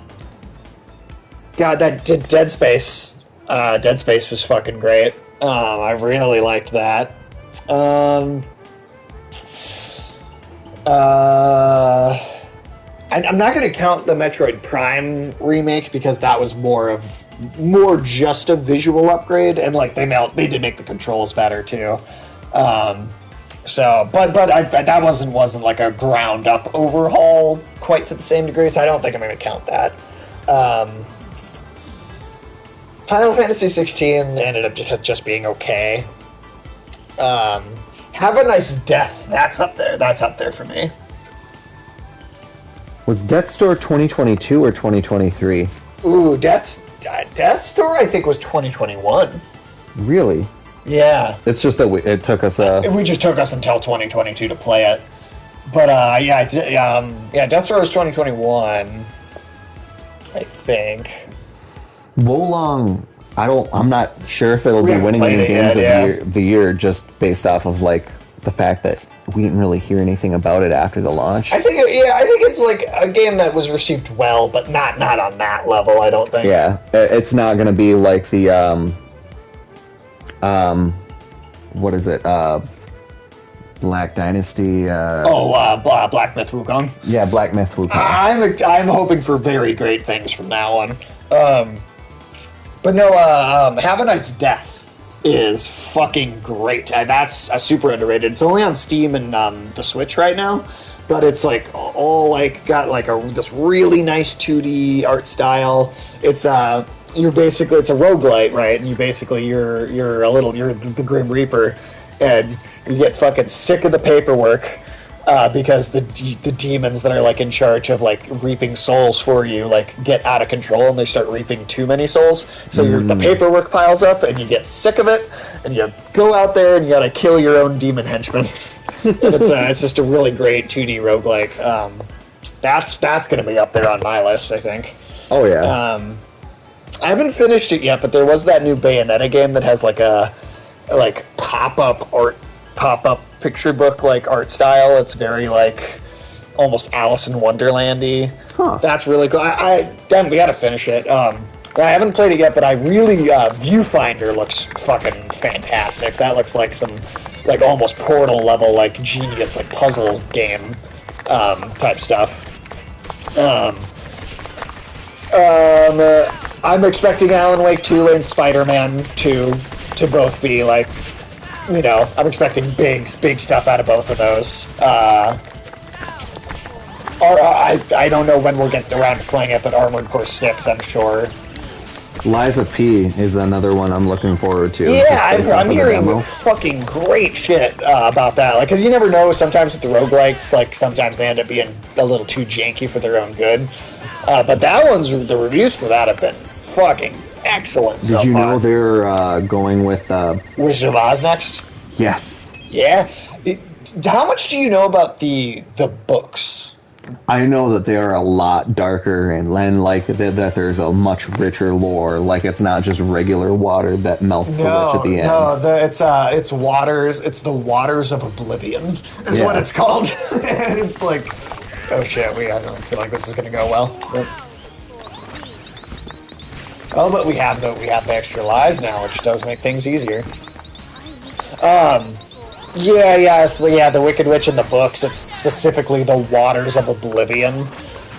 Speaker 1: that Dead Space. Dead Space was fucking great. I really liked that. I'm not going to count the Metroid Prime remake because that was more just a visual upgrade, and like they did make the controls better too. But that wasn't like a ground up overhaul quite to the same degree, so I don't think I'm going to count that. Final Fantasy 16 ended up just being okay. Have a Nice Death. That's up there. That's up there for me.
Speaker 2: Was Death's Door 2022 or 2023?
Speaker 1: Ooh, Death's Door I think was 2021.
Speaker 2: Really?
Speaker 1: Yeah.
Speaker 2: It's just that it took us.
Speaker 1: We just took us until 2022 to play it. But Death's Door was 2021. I think.
Speaker 2: Wolong, I'm not sure if it'll be winning any games of the year just based off of like the fact that we didn't really hear anything about it after the launch.
Speaker 1: I think it's like a game that was received well, but not on that level. I don't think.
Speaker 2: Yeah, it's not going to be like the what is it? Black Dynasty.
Speaker 1: Black Myth Wukong.
Speaker 2: Yeah, Black Myth Wukong.
Speaker 1: I'm hoping for very great things from that one. But no, Have a Nice Death is fucking great. That's super underrated. It's only on Steam and the Switch right now, but it's like all like got like this really nice 2D art style. It's you're basically it's a roguelite, right? And you're the Grim Reaper, and you get fucking sick of the paperwork. Because the demons that are like in charge of like reaping souls for you like get out of control and they start reaping too many souls. So the paperwork piles up and you get sick of it and you go out there and you gotta kill your own demon henchmen. And it's just a really great 2D roguelike. That's gonna be up there on my list, I think.
Speaker 2: Oh yeah.
Speaker 1: I haven't finished it yet, but there was that new Bayonetta game that has like a pop-up picture book like art style. It's very like almost Alice in Wonderlandy.
Speaker 2: Huh.
Speaker 1: That's really cool. We gotta finish it. I haven't played it yet, but I really Viewfinder looks fucking fantastic. That looks like some like almost Portal level like genius like puzzle game type stuff. I'm expecting Alan Wake 2 and Spider-Man 2 to both be like, you know, I'm expecting big stuff out of both of those. I don't know when we'll get around to playing it, but Armored Core 6, I'm sure.
Speaker 2: Liza P is another one I'm looking forward to.
Speaker 1: Yeah, I'm hearing fucking great shit about that. Like, because you never know, sometimes with the roguelikes, like, sometimes they end up being a little too janky for their own good. But the reviews for that have been fucking excellent.
Speaker 2: Did you know they're going with
Speaker 1: Wizard of Oz next?
Speaker 2: Yes.
Speaker 1: Yeah. How much do you know about the books?
Speaker 2: I know that they are a lot darker and then like that there's a much richer lore. Like it's not just regular water that melts the witch at the end.
Speaker 1: No, it's waters. It's the waters of oblivion is what it's called. And it's like, oh shit, I don't feel like this is gonna go well. But we have the extra lives now, which does make things easier. The Wicked Witch in the books, it's specifically the waters of oblivion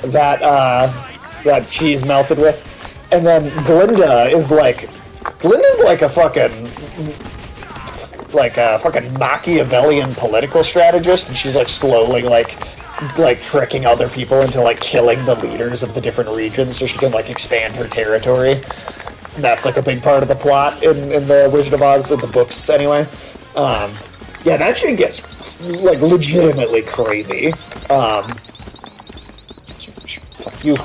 Speaker 1: that she's melted with. And then Glinda's like a fucking Machiavellian political strategist, and she's like slowly like tricking other people into like killing the leaders of the different regions so she can like expand her territory. And that's like a big part of the plot in the Wizard of Oz, in the books anyway. Yeah, that shit gets like legitimately crazy. Fuck you.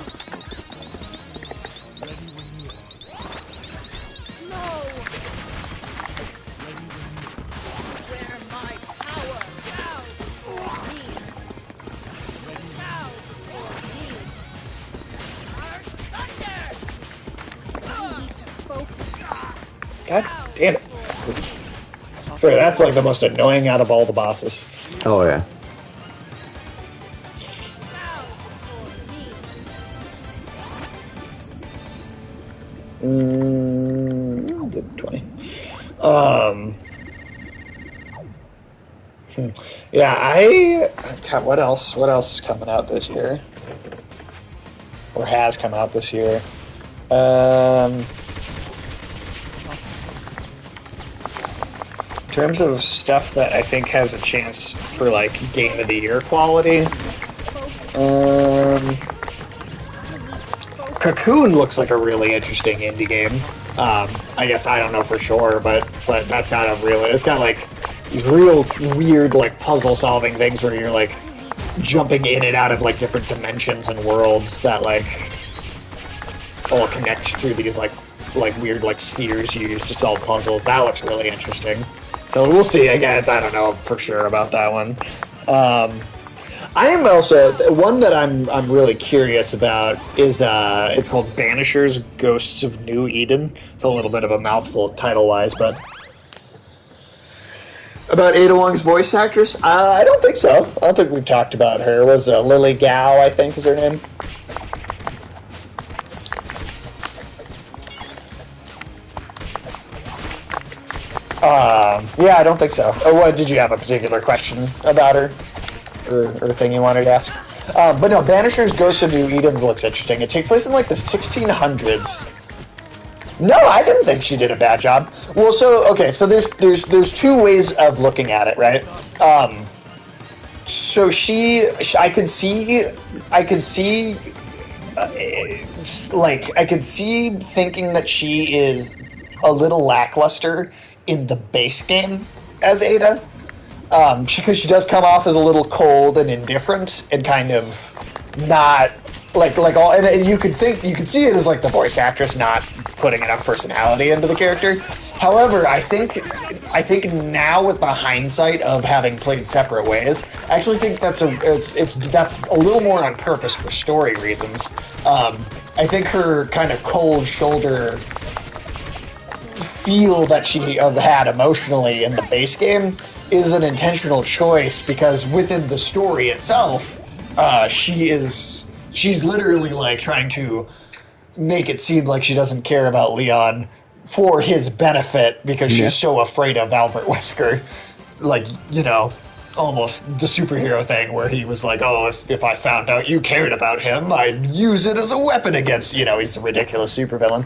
Speaker 1: God damn it. Sorry, that's like the most annoying out of all the bosses.
Speaker 2: Oh yeah.
Speaker 1: Did 20. Yeah, God, what else is coming out this year? Or has come out this year? In terms of stuff that I think has a chance for like Game of the Year quality, Cocoon looks like a really interesting indie game. I guess I don't know for sure, but that's kind of really, it's got like these real weird like puzzle solving things where you're like jumping in and out of like different dimensions and worlds that like all connect through these like weird like spheres you use to solve puzzles. That looks really interesting. So we'll see. Again, I don't know for sure about that one. I am also one that I'm really curious about is it's called Banishers: Ghosts of New Eden. It's a little bit of a mouthful title wise, but about Ada Wong's voice actress, I don't think so. I don't think we've talked about her. It was Lily Gao, I think, is her name. Yeah, I don't think so. What, did you have a particular question about her? Or thing you wanted to ask? But no, Banisher's Ghost of New Eden looks interesting. It takes place in like the 1600s. No, I didn't think she did a bad job. Well, so okay, so there's two ways of looking at it, right? So I could see, I could see thinking that she is a little lackluster in the base game as Ada, because she does come off as a little cold and indifferent and kind of not like all. And you could see it as like the voice actress not putting enough personality into the character. However, I think now with the hindsight of having played separate ways, I actually think that's a little more on purpose for story reasons. I think her kind of cold shoulder feel that she had emotionally in the base game is an intentional choice, because within the story itself, she's literally like trying to make it seem like she doesn't care about Leon for his benefit because she's so afraid of Albert Wesker. Like, almost the superhero thing where he was like, oh, if I found out you cared about him, I'd use it as a weapon against, he's a ridiculous supervillain.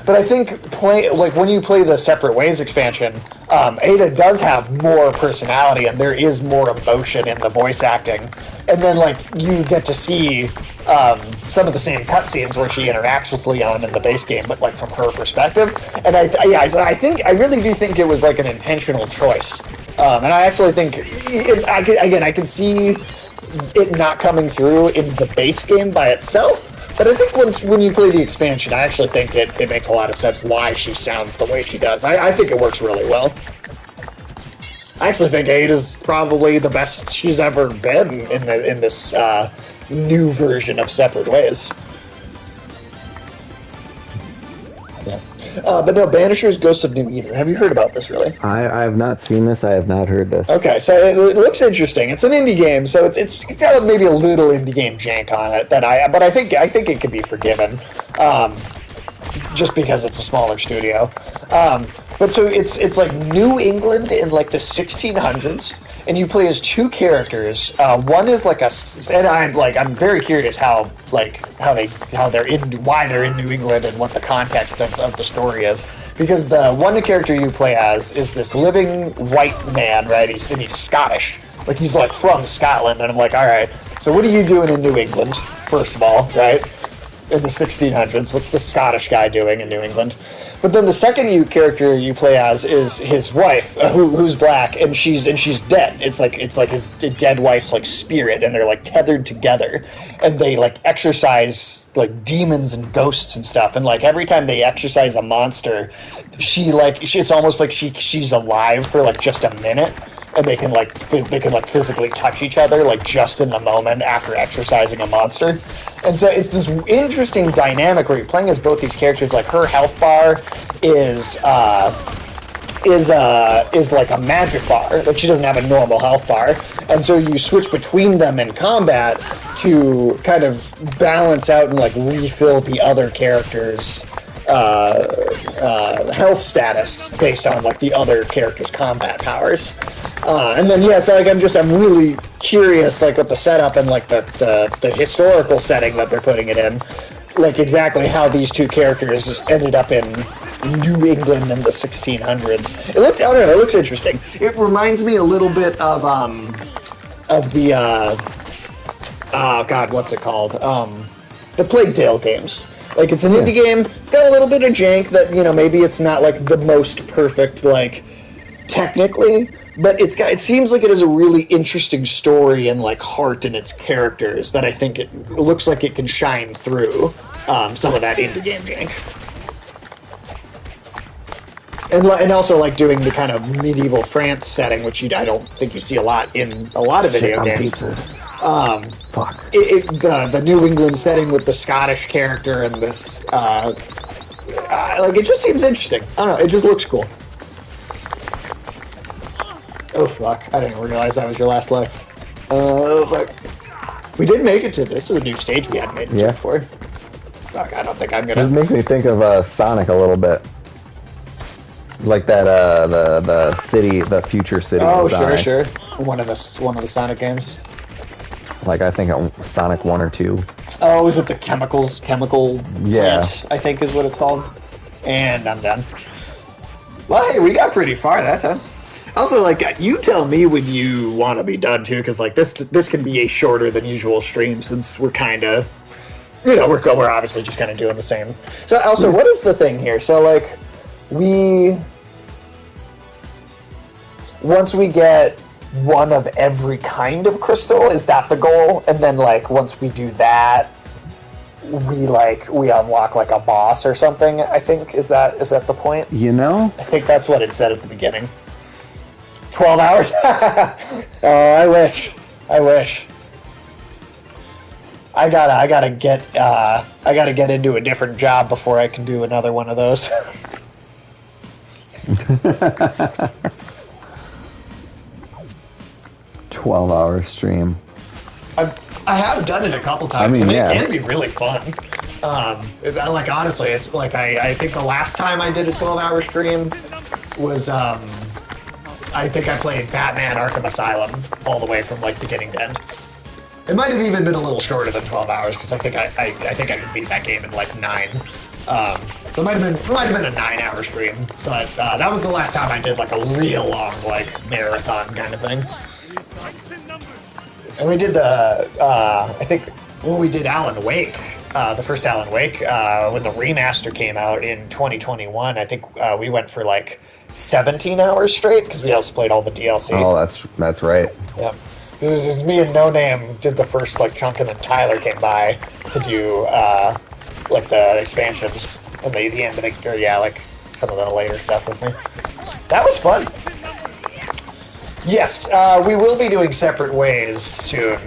Speaker 1: But I think when you play the Separate Ways expansion, Ada does have more personality and there is more emotion in the voice acting. And then you get to see some of the same cutscenes where she interacts with Leon in the base game, but from her perspective. And I really do think it was an intentional choice. And I actually think, I can see it not coming through in the base game by itself, but I think when you play the expansion, I actually think it makes a lot of sense why she sounds the way she does. I think it works really well. I actually think Ada's probably the best she's ever been in this new version of Separate Ways. Yeah. But no, Banisher's Ghosts of New Eden. Have you heard about this, really?
Speaker 2: I have not seen this. I have not heard this.
Speaker 1: Okay, so it looks interesting. It's an indie game, so it's got maybe a little indie game jank on it but I think it could be forgiven, just because it's a smaller studio. But so it's like New England in the 1600s. And you play as two characters. One is and I'm very curious why they're in New England and what the context of the story is, because the one character you play as is this living white man, right? He's Scottish, he's from Scotland, and I'm all right. So what are you doing in New England? First of all, right? In the 1600s, what's the Scottish guy doing in New England? But then the second character you play as is his wife, who's black, and she's dead. It's like his dead wife's spirit, and they're tethered together, and they exercise demons and ghosts and stuff. And every time they exercise a monster, it's almost like she's alive for just a minute. And they can physically touch each other just in the moment after exercising a monster. And so it's this interesting dynamic where you're playing as both these characters. Her health bar is a magic bar. She doesn't have a normal health bar. And so you switch between them in combat to kind of balance out and refill the other characters' health status based on the other character's combat powers. And then so I'm really curious with the setup and the historical setting that they're putting it in, exactly how these two characters just ended up in New England in the 1600s. It looks interesting. It reminds me a little bit of the what's it called? The Plague Tale games. It's an indie game. It's got a little bit of jank that, maybe it's not the most perfect technically, but it seems like it has a really interesting story and heart in its characters that I think it looks like it can shine through some of that indie game jank. And also doing the kind of medieval France setting, which I don't think you see a lot in a lot of video games. The New England setting with the Scottish character and this, it just seems interesting. I don't know, it just looks cool. Oh fuck, I didn't realize that was your last life. Oh fuck. We did make it to this. Is a new stage we hadn't made it to before. Fuck, I don't think I'm gonna...
Speaker 2: This makes me think of Sonic a little bit. The city, the future city.
Speaker 1: Oh, sure. One of the Sonic games.
Speaker 2: I think Sonic 1 or 2.
Speaker 1: Oh, is it the chemical
Speaker 2: yeah.
Speaker 1: plant, I think is what it's called. And I'm done. Well, hey, we got pretty far that time. Also, like, you tell me when you want to be done, too, because, like, this can be a shorter than usual stream since we're kind of, we're obviously just kind of doing the same. So, also, what is the thing here? So, like, once we get one of every kind of crystal, is that the goal? And then, like, once we do that, we unlock, like, a boss or something, I think. Is that the point?
Speaker 2: You know?
Speaker 1: I think that's what it said at the beginning. 12 hours? Oh, I wish. I gotta get into a different job before I can do another one of those.
Speaker 2: 12-hour stream.
Speaker 1: I have done it a couple times.
Speaker 2: I mean, yeah.
Speaker 1: It can be really fun. Like, honestly, it's like I think the last time I did a 12-hour stream was I think I played Batman Arkham Asylum all the way from, like, beginning to end. It might have even been a little shorter than 12 hours, because I think I could beat that game in, like, 9. So it might have been a 9-hour stream, but that was the last time I did, like, a real long, like, marathon kind of thing. And we did I think when we did Alan Wake, the first Alan Wake, when the remaster came out in 2021, I think we went for, like, 17 hours straight, because we also played all the DLC.
Speaker 2: Oh, that's right.
Speaker 1: Yeah. This is me and No Name did the first, like, chunk, and then Tyler came by to do, like, the expansions and the end of it, or, yeah, like, some of the later stuff with me. That was fun. Yes, we will be doing separate ways soon.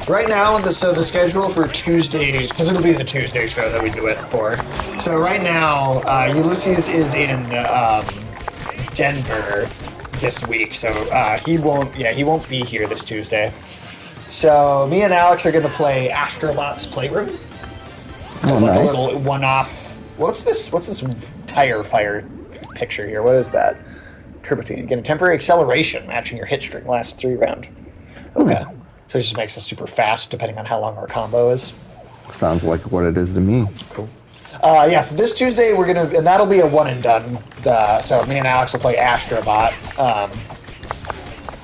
Speaker 1: Right now, the schedule for Tuesdays, because it'll be the Tuesday show that we do it for. So right now, Ulysses is in Denver this week, so he won't be here this Tuesday. So me and Alex are going to play Astrobot's Playroom. It's like a little one-off. What's this tire fire picture here? What is that? Turbo-Team. Get a temporary acceleration, matching your hit string. Lasts 3 rounds. Okay. So it just makes us super fast, depending on how long our combo is.
Speaker 2: Sounds like what it is to me.
Speaker 1: Cool. Yeah, so this Tuesday and that'll be a one and done. So me and Alex will play Astrobot,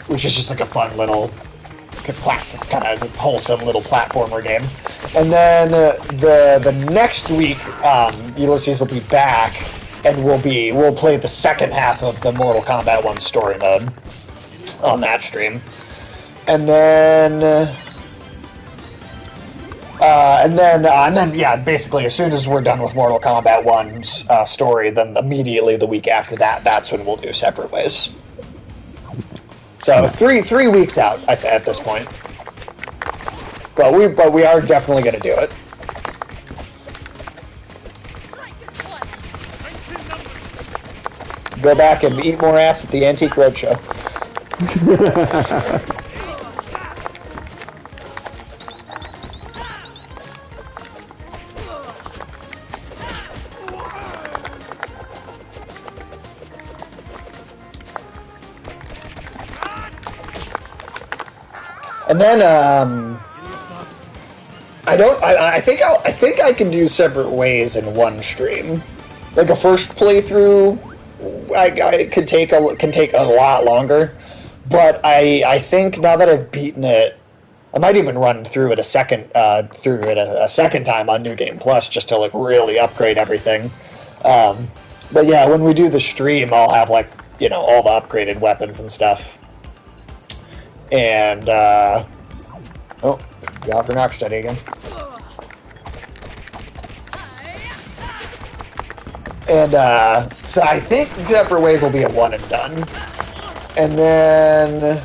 Speaker 1: which is just like a fun little, kind of wholesome little platformer game. And then the next week, Ulysses will be back, and we'll play the second half of the Mortal Kombat 1 story mode on that stream. And then, yeah, basically, as soon as we're done with Mortal Kombat 1's story, then immediately the week after that's when we'll do separate ways. So 3 weeks out at this point, but we are definitely going to do it. Go back and eat more ass at the Antique Roadshow. And then I think I can do separate ways in one stream. Like a first playthrough, I can take a lot longer. But I think now that I've beaten it, I might even run through it a second time on New Game Plus just to, like, really upgrade everything. But yeah, when we do the stream, I'll have, like, all the upgraded weapons and stuff. And oh, got for Knocksteady again. And so I think separate ways will be a one and done. And then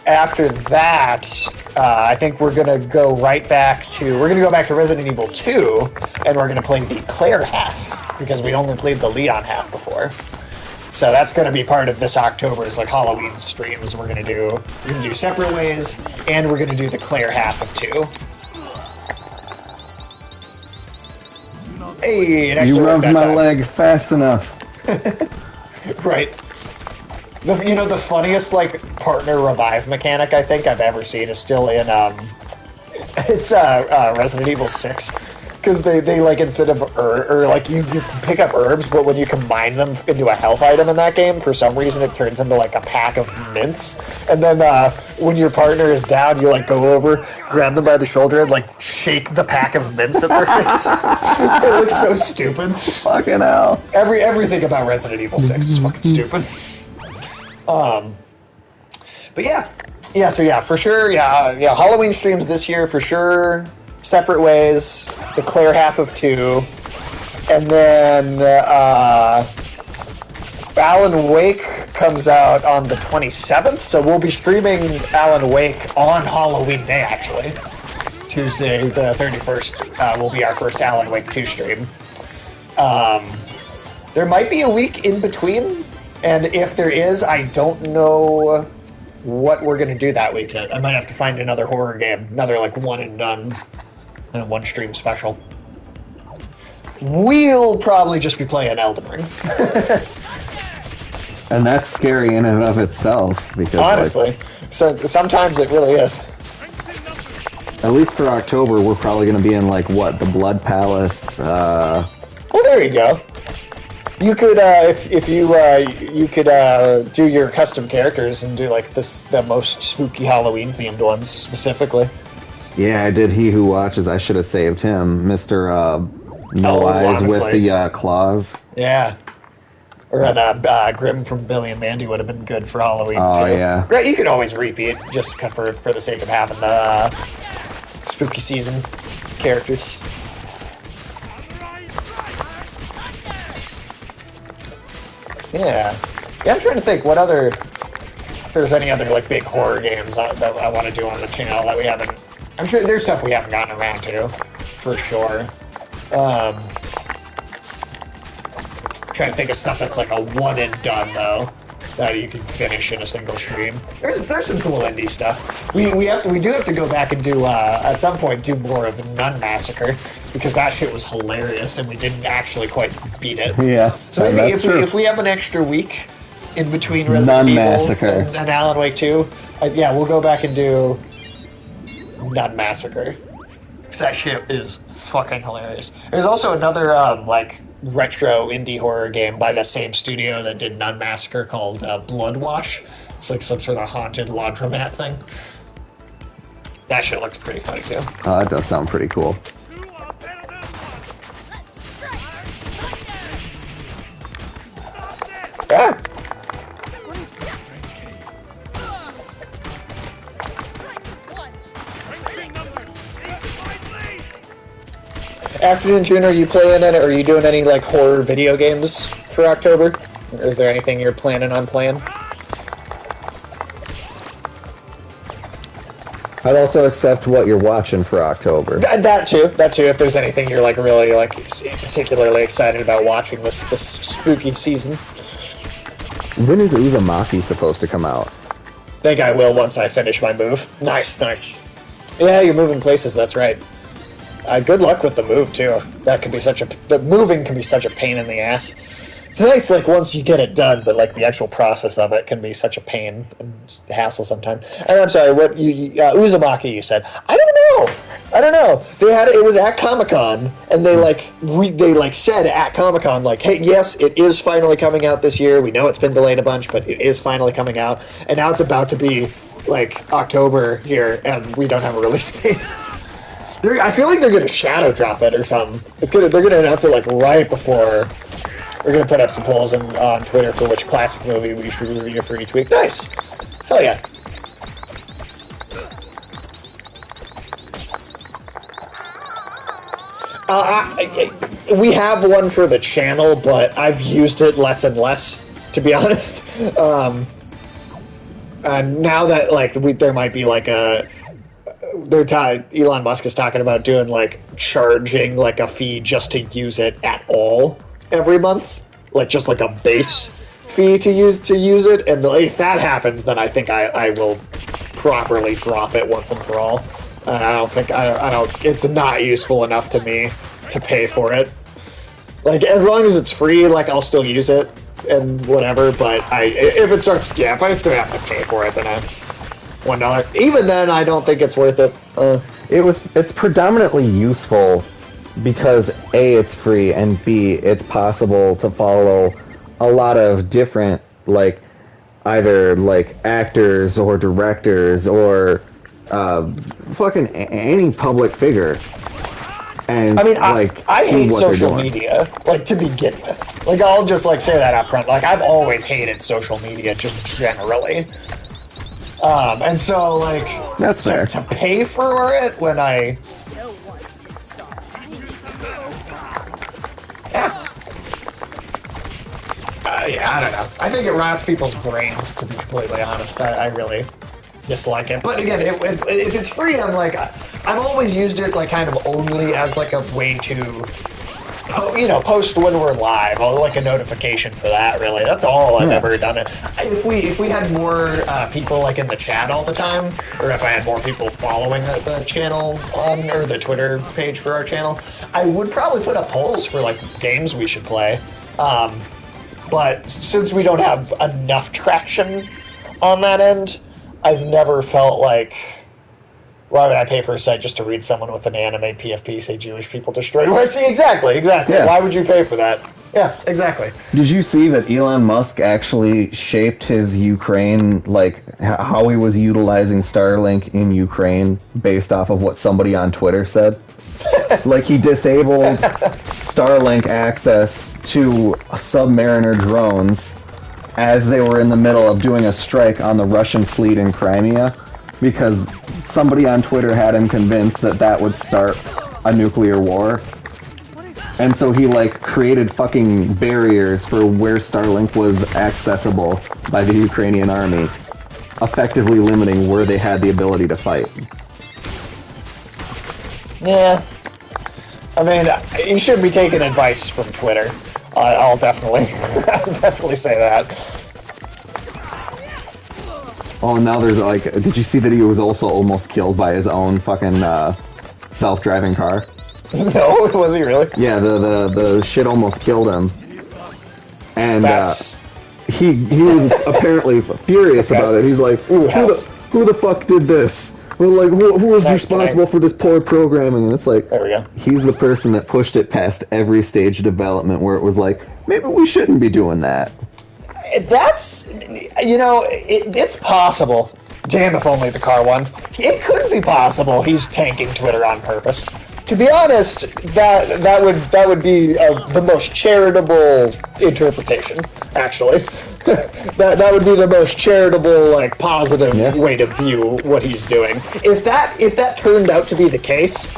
Speaker 1: after that, I think we're gonna go back to Resident Evil 2, and we're gonna play the Claire half because we only played the Leon half before. So that's gonna be part of this October's, like, Halloween streams. We're gonna do separate ways, and we're gonna do the Claire half of 2. Hey,
Speaker 2: you rubbed my leg fast enough.
Speaker 1: Right. The funniest, like, partner revive mechanic I think I've ever seen is still in it's Resident Evil 6, Because they like, instead of or like you pick up herbs, but when you combine them into a health item in that game, for some reason it turns into like a pack of mints. And then when your partner is down, you like go over, grab them by the shoulder, and like shake the pack of mints at their face. It looks so stupid.
Speaker 2: Fucking hell.
Speaker 1: Everything about Resident Evil 6 is fucking stupid. But yeah, so yeah, for sure, yeah, Halloween streams this year for sure. Separate ways, declare half of 2, and then Alan Wake comes out on the 27th, so we'll be streaming Alan Wake on Halloween Day, actually. Tuesday the 31st will be our first Alan Wake 2 stream. There might be a week in between, and if there is, I don't know what we're going to do that week yet. I might have to find another horror game, another like one and done. And a one stream special. We'll probably just be playing Elden Ring.
Speaker 2: And that's scary in and of itself, because
Speaker 1: honestly,
Speaker 2: like,
Speaker 1: so sometimes it really is.
Speaker 2: At least for October, we're probably going to be in like what, the Blood Palace.
Speaker 1: Well, there you go. You could, if you could do your custom characters and do like the most spooky Halloween themed ones specifically.
Speaker 2: Yeah, I did He Who Watches. I should have saved him. Mr. No Eyes
Speaker 1: honestly.
Speaker 2: with the claws.
Speaker 1: Yeah. Or Grim from Billy and Mandy would have been good for Halloween,
Speaker 2: Oh,
Speaker 1: too.
Speaker 2: yeah.
Speaker 1: Great, you can always repeat, just for the sake of having the spooky season characters. Yeah. Yeah, I'm trying to think what other... If there's any other, like, big horror games that I want to do on the channel that we haven't... I'm sure there's stuff we haven't gotten around to, for sure. Trying to think of stuff that's like a one and done though, that you can finish in a single stream. There's some cool indie stuff. We do have to go back and do at some point do more of Nun Massacre, because that shit was hilarious and we didn't actually quite beat it.
Speaker 2: Yeah.
Speaker 1: So maybe
Speaker 2: that's
Speaker 1: if we have an extra week in between Resident
Speaker 2: Nun
Speaker 1: Evil
Speaker 2: Massacre
Speaker 1: and Alan Wake 2, yeah, we'll go back and do Nun Massacre. That shit is fucking hilarious. There's also another like retro indie horror game by the same studio that did Nun Massacre called Blood Wash. It's like some sort of haunted laundromat thing. That shit looked pretty funny too.
Speaker 2: Oh, that does sound pretty cool.
Speaker 1: Yeah. Afternoon June, are you playing it? Are you doing any like horror video games for October? Is there anything you're planning on playing?
Speaker 2: I'd also accept what you're watching for October.
Speaker 1: That too. If there's anything you're like really like particularly excited about watching this spooky season,
Speaker 2: When is Uzumaki supposed to come out?
Speaker 1: I think I will once I finish my move. Nice. Yeah, you're moving places. That's right. Good luck with the move too. That could be the moving can be such a pain in the ass. It's nice, like, once you get it done, but, like, the actual process of it can be such a pain and hassle sometimes. And I'm sorry, what Uzumaki, you said. I don't know. It was at Comic-Con, and they said at Comic-Con, like, hey, yes, it is finally coming out this year. We know it's been delayed a bunch, but it is finally coming out. And now it's about to be, like, October here, and we don't have a release date. I feel like they're going to shadow drop it or something. They're going to announce it, like, right before... We're going to put up some polls on Twitter for which classic movie we should review for each week. Nice! Hell yeah. We have one for the channel, but I've used it less and less, to be honest. And now that, like, there might be, like, Elon Musk is talking about doing, like, charging, like, a fee just to use it at all. Every month, like just like a base fee to use it, and if that happens, then I think I will properly drop it once and for all. I don't. It's not useful enough to me to pay for it. Like as long as it's free, like I'll still use it and whatever. But if it starts, if I still have to pay for it, then $1. Even then, I don't think it's worth it.
Speaker 2: It's predominantly useful because A, it's free, and B, it's possible to follow a lot of different, like, either, like, actors or directors or fucking any public figure. And,
Speaker 1: I mean,
Speaker 2: like,
Speaker 1: I
Speaker 2: see
Speaker 1: hate
Speaker 2: what they're
Speaker 1: social
Speaker 2: doing.
Speaker 1: media, like, to begin with. Like, I'll just, like, say that up front. Like, I've always hated social media, just generally. And so, like,
Speaker 2: That's fair.
Speaker 1: to pay for it when I... Yeah. Yeah, I don't know. I think it rots people's brains, to be completely honest. I really dislike it. But again, if it's free, I'm like, I've always used it like kind of only as like a way to, post when we're live, or like a notification for that. Really, that's all I've ever done it. If we had more people like in the chat all the time, or if I had more people following the channel or the Twitter page for our channel, I would probably put up polls for like games we should play. But since we don't have enough traction on that end, I've never felt like, why would I pay for a site just to read someone with an anime PFP say Jewish people destroyed? Well, see, exactly.
Speaker 2: Yeah.
Speaker 1: Why would you pay for that? Yeah, exactly.
Speaker 2: Did you see that Elon Musk actually shaped his Ukraine, like, how he was utilizing Starlink in Ukraine based off of what somebody on Twitter said? Like, he disabled Starlink access to Submariner drones as they were in the middle of doing a strike on the Russian fleet in Crimea, because somebody on Twitter had him convinced that that would start a nuclear war. And so he, like, created fucking barriers for where Starlink was accessible by the Ukrainian army, effectively limiting where they had the ability to fight.
Speaker 1: Yeah. I mean, you shouldn't be taking advice from Twitter. I'll definitely, I'll definitely say that.
Speaker 2: Oh, now there's, like, did you see that he was also almost killed by his own fucking self-driving car?
Speaker 1: No, was he really?
Speaker 2: Yeah, the shit almost killed him. And he was apparently furious about it. He's like,
Speaker 1: Ooh,
Speaker 2: who the fuck did this? Well, like, who was responsible for this poor programming? And it's like,
Speaker 1: there we go.
Speaker 2: He's the person that pushed it past every stage of development where it was like, maybe we shouldn't be doing that.
Speaker 1: That's, it's possible. Damn, if only the car won. It could be possible he's tanking Twitter on purpose. To be honest, that would be the most charitable interpretation. Actually, that would be the most charitable, like, positive way to view what he's doing. If that turned out to be the case,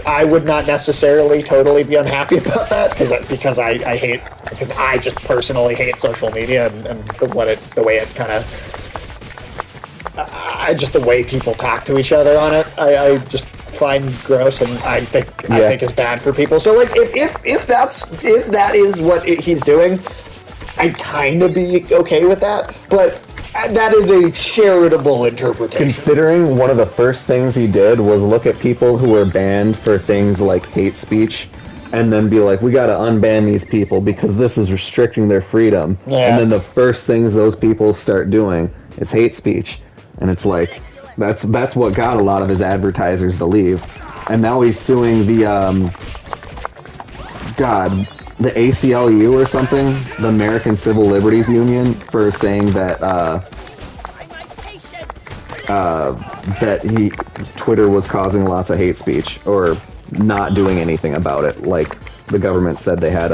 Speaker 1: I would not necessarily totally be unhappy about that because I just personally hate social media and the way it kind of, just the way people talk to each other on it. I just find gross, and I think is bad for people. So, like, if that is what he's doing, I'd kind of be okay with that. But that is a charitable interpretation.
Speaker 2: Considering one of the first things he did was look at people who were banned for things like hate speech, and then be like, we gotta unban these people because this is restricting their freedom.
Speaker 1: Yeah.
Speaker 2: And then the first things those people start doing is hate speech. And it's like, that's what got a lot of his advertisers to leave. And now he's suing the ACLU or something, the American Civil Liberties Union, for saying that Twitter was causing lots of hate speech or not doing anything about it. Like, the government said they had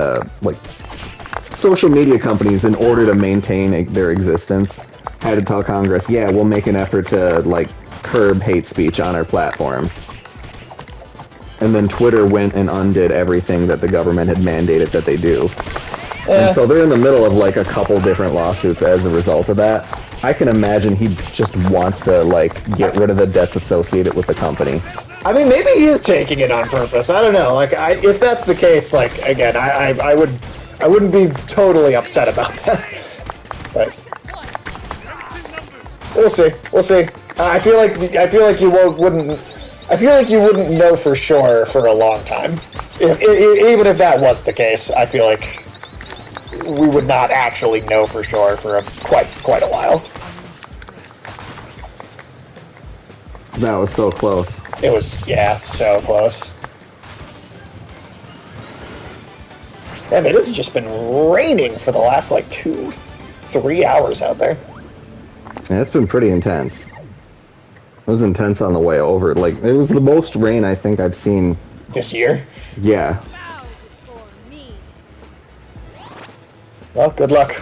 Speaker 2: social media companies, in order to maintain their existence, had to tell Congress, yeah, we'll make an effort to, like, curb hate speech on our platforms. And then Twitter went and undid everything that the government had mandated that they do. And so they're in the middle of, like, a couple different lawsuits as a result of that. I can imagine he just wants to, like, get rid of the debts associated with the company.
Speaker 1: I mean, maybe he is taking it on purpose. I don't know. Like, if that's the case, like, again, I wouldn't be totally upset about that. But we'll see. I feel like you wouldn't know for sure for a long time. Even if that was the case, I feel like we would not actually know for sure for quite a while.
Speaker 2: That was so close.
Speaker 1: It was, so close. Man, it has just been raining for the last, like, 2-3 hours out there.
Speaker 2: Yeah, it's been pretty intense. It was intense on the way over. Like, it was the most rain I think I've seen.
Speaker 1: This year?
Speaker 2: Yeah.
Speaker 4: Bow before me.
Speaker 1: Well, good luck.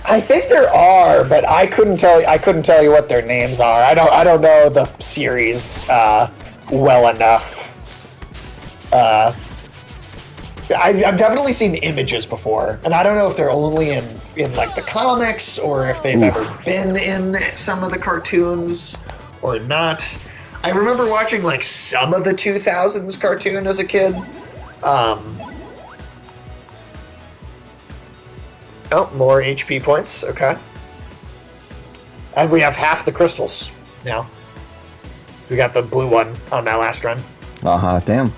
Speaker 1: I think there are, but I couldn't tell you what their names are. I don't know the series well enough. I've definitely seen images before, and I don't know if they're only in like the comics or if they've ever been in some of the cartoons or not. I remember watching like some of the 2000s cartoon as a kid. Oh, more HP points. Okay. And we have half the crystals now. We got the blue one on that last run.
Speaker 2: Uh-huh, damn.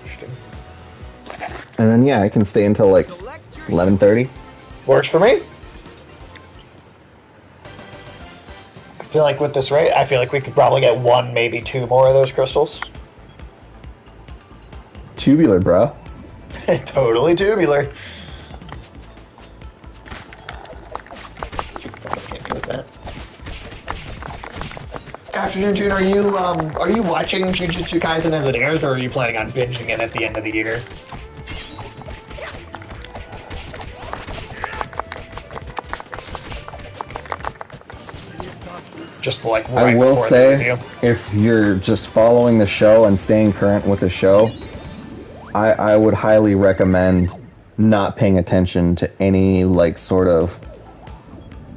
Speaker 1: Interesting.
Speaker 2: And then, yeah, I can stay until, like, 11:30.
Speaker 1: Works for me. I feel like with this rate, I feel like we could probably get 1, maybe 2 more of those crystals.
Speaker 2: Tubular, bro.
Speaker 1: Totally tubular. Afternoon, June. Are you watching Jujutsu Kaisen as it airs, or are you planning on binging it at the end of the year? Just like right
Speaker 2: I will
Speaker 1: before the
Speaker 2: say,
Speaker 1: review.
Speaker 2: if you're just following the show and staying current with the show, I would highly recommend not paying attention to any, like, sort of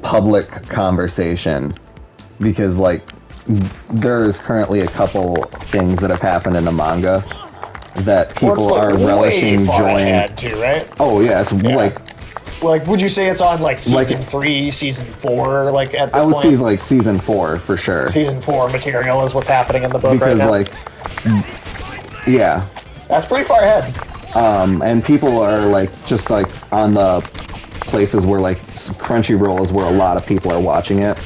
Speaker 2: public conversation. Because, like, there's currently a couple things that have happened in the manga that people
Speaker 1: Well,
Speaker 2: are
Speaker 1: it's, like,
Speaker 2: relishing
Speaker 1: way far
Speaker 2: enjoying.
Speaker 1: ahead too, right?
Speaker 2: Oh, yeah, it's
Speaker 1: Like, would you say it's on like season
Speaker 2: Like-
Speaker 1: 3, season 4? Like at this
Speaker 2: I would
Speaker 1: point,
Speaker 2: say, like, season 4 for sure.
Speaker 1: season 4 material is what's happening in the book
Speaker 2: Because,
Speaker 1: right now.
Speaker 2: like, yeah.
Speaker 1: That's pretty far ahead.
Speaker 2: And people are, like, just, like, on the places where, like, Crunchyroll is where a lot of people are watching it.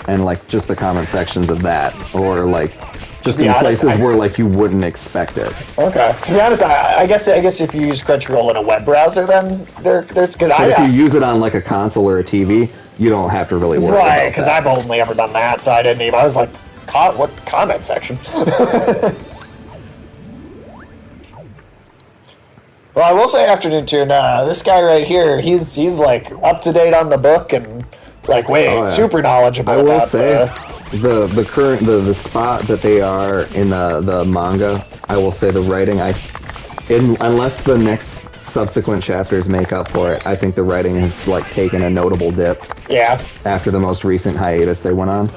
Speaker 2: And, like, just the comment sections of that. Or, like, just
Speaker 1: To be
Speaker 2: in
Speaker 1: honest,
Speaker 2: places where, like, you wouldn't expect it.
Speaker 1: Okay. To be honest, I guess if you use Crunchyroll in a web browser, then there's good.
Speaker 2: But if you use it on, like, a console or a TV, you don't have to really worry
Speaker 1: right,
Speaker 2: about
Speaker 1: because
Speaker 2: that.
Speaker 1: I've only ever done that, so I didn't even. I was like, what comment section? Well, I will say, Afternoon Tune, this guy right here, he's like up to date on the book and like
Speaker 2: Oh, yeah.
Speaker 1: super knowledgeable.
Speaker 2: I will
Speaker 1: about
Speaker 2: say, the current the spot that they are in the manga, I will say the writing, unless the next subsequent chapters make up for it, I think the writing has, like, taken a notable dip
Speaker 1: yeah.
Speaker 2: after the most recent hiatus they went on.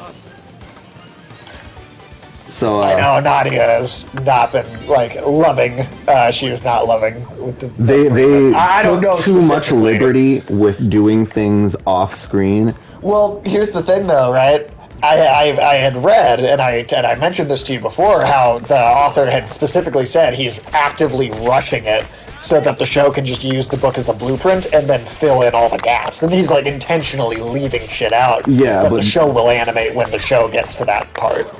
Speaker 2: So
Speaker 1: I know Nadia has not been like loving. She was not loving with the.
Speaker 2: they
Speaker 1: I don't know
Speaker 2: took too much
Speaker 1: specifically.
Speaker 2: liberty with doing things off screen.
Speaker 1: Well, here's the thing, though, right? I had read, and I mentioned this to you before, how the author had specifically said he's actively rushing it so that the show can just use the book as a blueprint and then fill in all the gaps. And he's like intentionally leaving shit out.
Speaker 2: Yeah,
Speaker 1: but
Speaker 2: but
Speaker 1: the show will animate when the show gets to that part.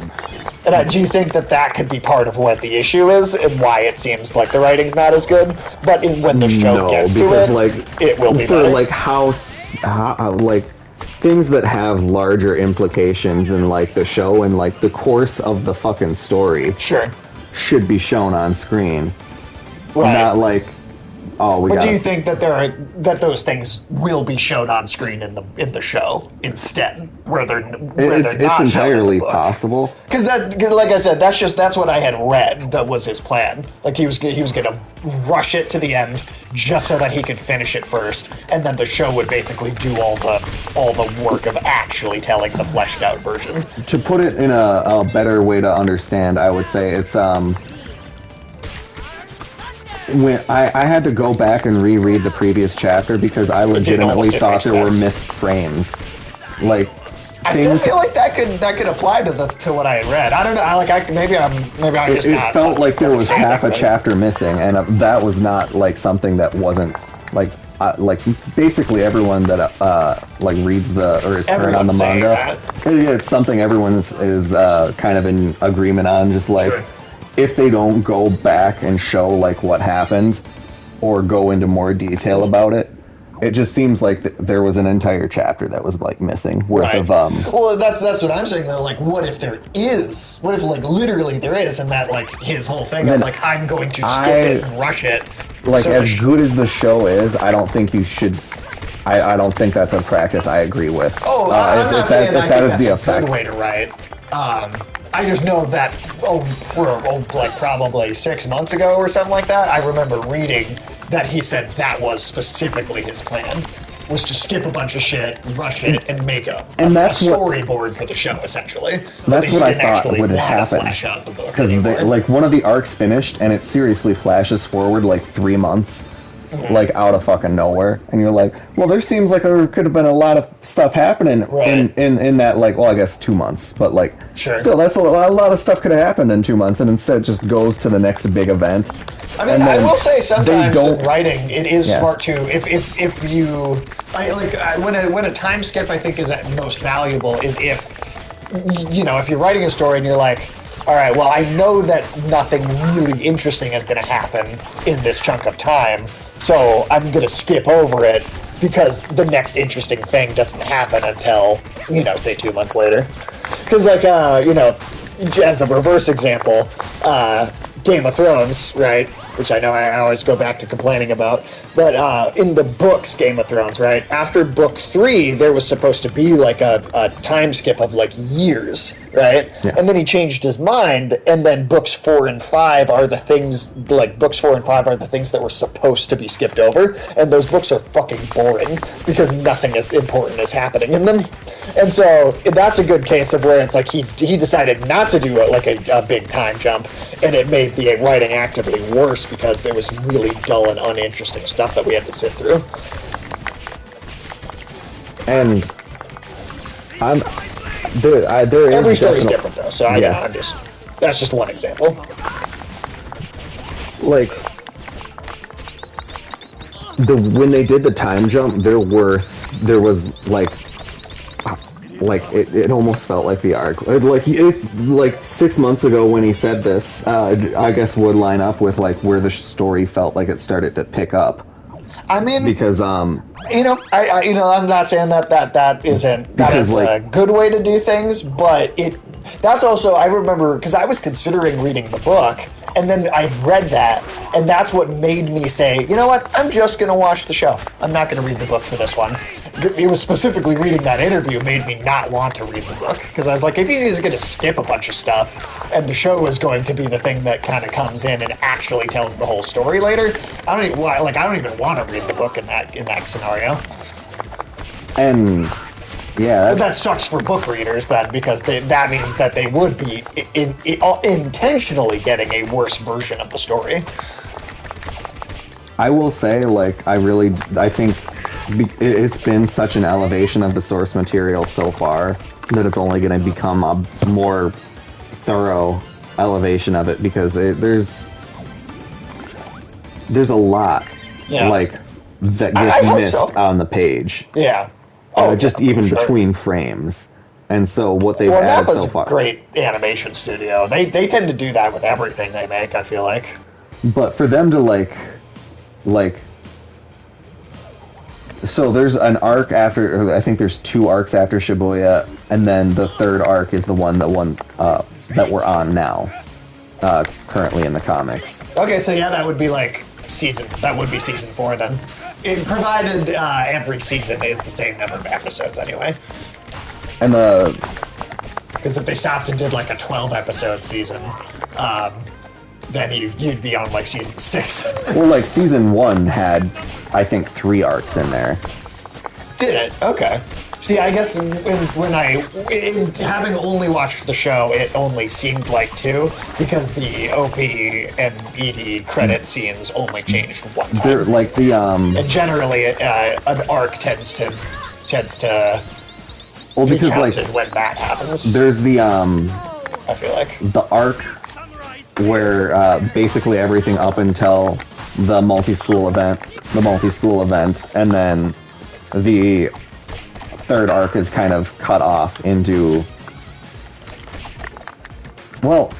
Speaker 1: And do you think that could be part of what the issue is and why it seems like the writing's not as good? But when the show gets to
Speaker 2: because,
Speaker 1: it,
Speaker 2: like,
Speaker 1: it will be
Speaker 2: for
Speaker 1: better.
Speaker 2: like how like things that have larger implications in, like, the show and, like, the course of the fucking story
Speaker 1: Sure.
Speaker 2: should be shown on screen,
Speaker 1: Right.
Speaker 2: not like, oh, we
Speaker 1: But
Speaker 2: got.
Speaker 1: do you think that those things will be shown on screen in the show instead, where they're
Speaker 2: It's
Speaker 1: not
Speaker 2: entirely possible.
Speaker 1: Because like I said, that's what I had read. That was his plan. Like he was gonna rush it to the end just so that he could finish it first, and then the show would basically do all the work of actually telling the fleshed out version.
Speaker 2: To put it in a better way to understand, I would say it's when I had to go back and reread the previous chapter because I legitimately
Speaker 1: almost
Speaker 2: thought there were
Speaker 1: sense.
Speaker 2: missed frames. Like,
Speaker 1: I still feel like that could apply to what I had read. I don't know. Maybe I'm just not.
Speaker 2: it felt like there was half a
Speaker 1: understanding, right?
Speaker 2: chapter missing, and that was not, like, something that wasn't, like, like basically everyone that like reads or is current on the
Speaker 1: Everyone's saying
Speaker 2: manga, it's something everyone is kind of in agreement on. Just like
Speaker 1: Sure.
Speaker 2: if they don't go back and show like what happened or go into more detail about it, it just seems like there was an entire chapter that was like missing worth
Speaker 1: Right.
Speaker 2: of
Speaker 1: Well, that's what I'm saying though. Like, what if there is? What if like literally there is, and that like his whole thing of
Speaker 2: Then
Speaker 1: like I'm going to skip it and rush it.
Speaker 2: like
Speaker 1: So
Speaker 2: as good as the show is, I don't think you should. I don't think that's a practice I agree with.
Speaker 1: Oh, I'm not saying I think
Speaker 2: is the
Speaker 1: that's a
Speaker 2: effect.
Speaker 1: good way to write. I just know that like probably 6 months ago or something like that, I remember reading that he said that was specifically his plan, was to skip a bunch of shit, rush it, and make a storyboard for the show, essentially.
Speaker 2: That's what I thought would happen. Because like one of the arcs finished, and it seriously flashes forward like 3 months. Like out of fucking nowhere, and you're like, well, there seems like there could have been a lot of stuff happening in that, like, well, I guess 2 months, but like, still, that's a lot of stuff could have happened in 2 months, and instead it just goes to the next big event.
Speaker 1: I mean, I will say sometimes in writing, it is smart to if you when a time skip I think is at most valuable is if if you're writing a story and you're like, all right, well, I know that nothing really interesting is going to happen in this chunk of time, so I'm going to skip over it because the next interesting thing doesn't happen until, say 2 months later. Because, like, as a reverse example, Game of Thrones, right, which I know I always go back to complaining about, but in the books Game of Thrones, right, after book 3, there was supposed to be, like, a time skip of, like, years, right? Yeah. And then he changed his mind, and then books 4 and 5 are the things, like, books 4 and 5 are the things that were supposed to be skipped over, and those books are fucking boring, because nothing as important is happening in them. And so, that's a good case of where it's like he decided not to do a big time jump, and it made the writing actively worse because it was really dull and uninteresting stuff that we had to sit through.
Speaker 2: And there is
Speaker 1: every story's different though, so that's just one example.
Speaker 2: Like when they did the time jump, there was it almost felt like the arc. Like 6 months ago when he said this, I guess would line up with like where the story felt like it started to pick up.
Speaker 1: I mean,
Speaker 2: because
Speaker 1: I'm not saying that isn't a good way to do things, but that's also, I remember because I was considering reading the book, and then I read that, and that's what made me say, you know what, I'm just going to watch the show. I'm not going to read the book for this one. It was specifically reading that interview made me not want to read the book, because I was like, if he's going to skip a bunch of stuff, and the show is going to be the thing that kind of comes in and actually tells the whole story later, I don't even want to read the book in that scenario.
Speaker 2: And yeah,
Speaker 1: but that sucks for book readers then, because that means that they would be intentionally getting a worse version of the story.
Speaker 2: I will say, like, I think it's been such an elevation of the source material so far that it's only going to become a more thorough elevation of it, because there's a lot like that gets missed on the page.
Speaker 1: Yeah.
Speaker 2: Just even between frames. And so what they've added so far.
Speaker 1: Nappa's a great animation studio. They tend to do that with everything they make, I feel like.
Speaker 2: But for them to like so there's an arc after, I think there's 2 arcs after Shibuya, and then the 3rd arc is the one that we're on now, currently in the comics.
Speaker 1: Okay, so yeah, that would be season 4 then. Provided every season is the same number of episodes anyway.
Speaker 2: And
Speaker 1: because if they stopped and did like a 12-episode season, then you'd be on like season 6.
Speaker 2: Well, like season 1 had, I think, 3 arcs in there.
Speaker 1: Did it? Okay. See, I guess having only watched the show, it only seemed like 2, because the OP and ED credit scenes only changed one time.
Speaker 2: They're like the
Speaker 1: and generally, an arc tends to
Speaker 2: well, because like
Speaker 1: when that happens.
Speaker 2: There's the
Speaker 1: I feel like
Speaker 2: the arc where basically everything up until the multi-school event, and then the third arc is kind of cut off into. Well,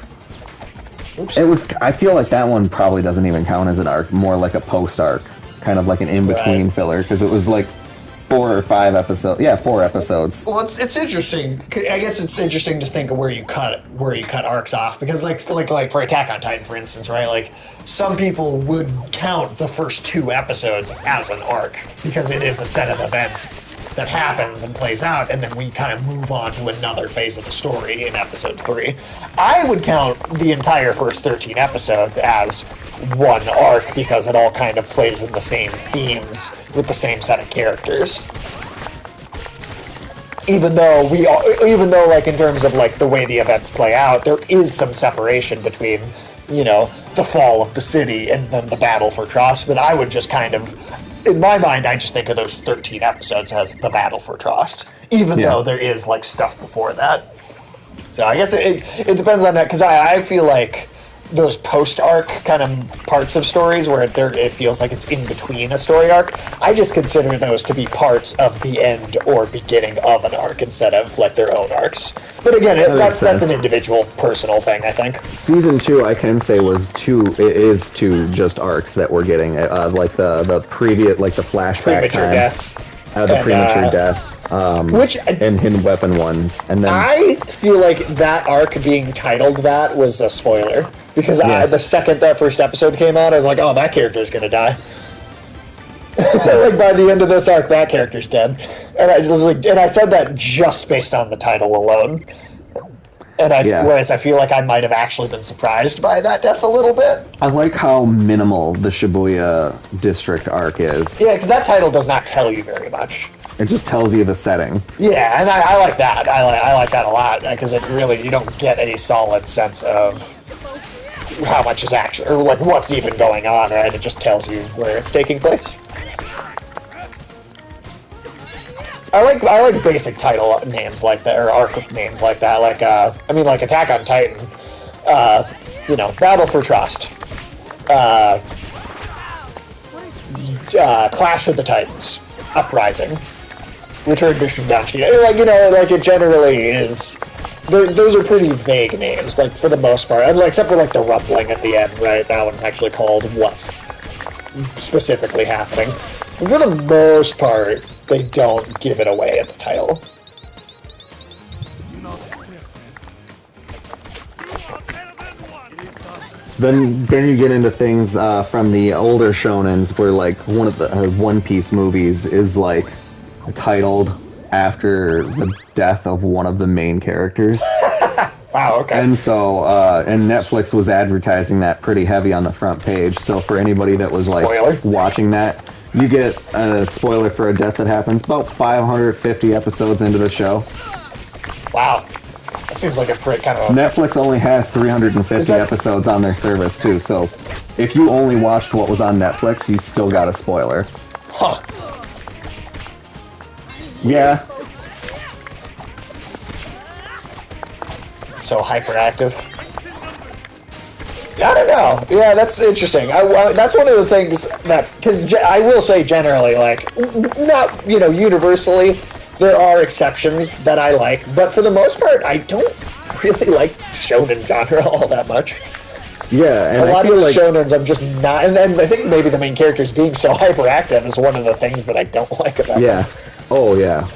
Speaker 1: Oops.
Speaker 2: it was. I feel like that one probably doesn't even count as an arc, more like a post arc, kind of like an in-between filler, because it was like 4 or 5 episodes. Yeah, 4 episodes.
Speaker 1: Well, it's interesting. I guess it's interesting to think of where you cut arcs off, because like for Attack on Titan, for instance, right? Like some people would count the first 2 episodes as an arc because it is a set of events that happens and plays out, and then we kind of move on to another phase of the story in episode 3. I would count the entire first 13 episodes as one arc because it all kind of plays in the same themes with the same set of characters. Even though like in terms of like the way the events play out, there is some separation between, you know, the fall of the city and then the battle for Trost, but I would just kind of, in my mind, I just think of those 13 episodes as the battle for Trost, even though there is like stuff before that. So I guess it depends on that, because I feel like those post-arc kind of parts of stories where it feels like it's in between a story arc, I just consider those to be parts of the end or beginning of an arc instead of like their own arcs. But again, that's an individual, personal thing, I think.
Speaker 2: Season 2, I can say, is 2 just arcs that we're getting, like the previous, like the flashback
Speaker 1: Premature
Speaker 2: time,
Speaker 1: death,
Speaker 2: the premature death. And hidden weapon ones, and then
Speaker 1: I feel like that arc being titled that was a spoiler, because the second that first episode came out, I was like, oh, that character's gonna die. Like by the end of this arc, that character's dead, and I said that just based on the title alone. And whereas I feel like I might have actually been surprised by that death a little bit.
Speaker 2: I like how minimal the Shibuya district arc is.
Speaker 1: Yeah, because that title does not tell you very much.
Speaker 2: It just tells you the setting.
Speaker 1: Yeah, and I like that. I like that a lot, because it really, you don't get a solid sense of how much is actually, or like what's even going on, right? It just tells you where it's taking place. I like basic title names like that, or arc names like that. Like like Attack on Titan, Battle for Trust, Clash of the Titans, Uprising, Return to Shindanshi. It generally is. Those are pretty vague names, like for the most part, except for like the rumbling at the end, right? That one's actually called what's specifically happening. But for the most part, they don't give it away at the title.
Speaker 2: Then you get into things from the older shonens where like one of the One Piece movies is like titled after the death of one of the main characters.
Speaker 1: Wow, okay.
Speaker 2: And so, and Netflix was advertising that pretty heavy on the front page. So for anybody that was like watching that, you get a spoiler for a death that happens about 550 episodes into the show.
Speaker 1: Wow. That seems like a pretty kind of...
Speaker 2: Netflix only has 350 episodes on their service, too. So if you only watched what was on Netflix, you still got a spoiler.
Speaker 1: Huh.
Speaker 2: Yeah.
Speaker 1: So hyperactive. I don't know. Yeah, that's interesting. That's one of the things that, because I will say generally, like, not, universally, there are exceptions that I like, but for the most part, I don't really like shonen genre all that much.
Speaker 2: Yeah, and
Speaker 1: a lot of the shonens I'm just not, and I think maybe the main characters being so hyperactive is one of the things that I don't like about them.
Speaker 2: Oh yeah.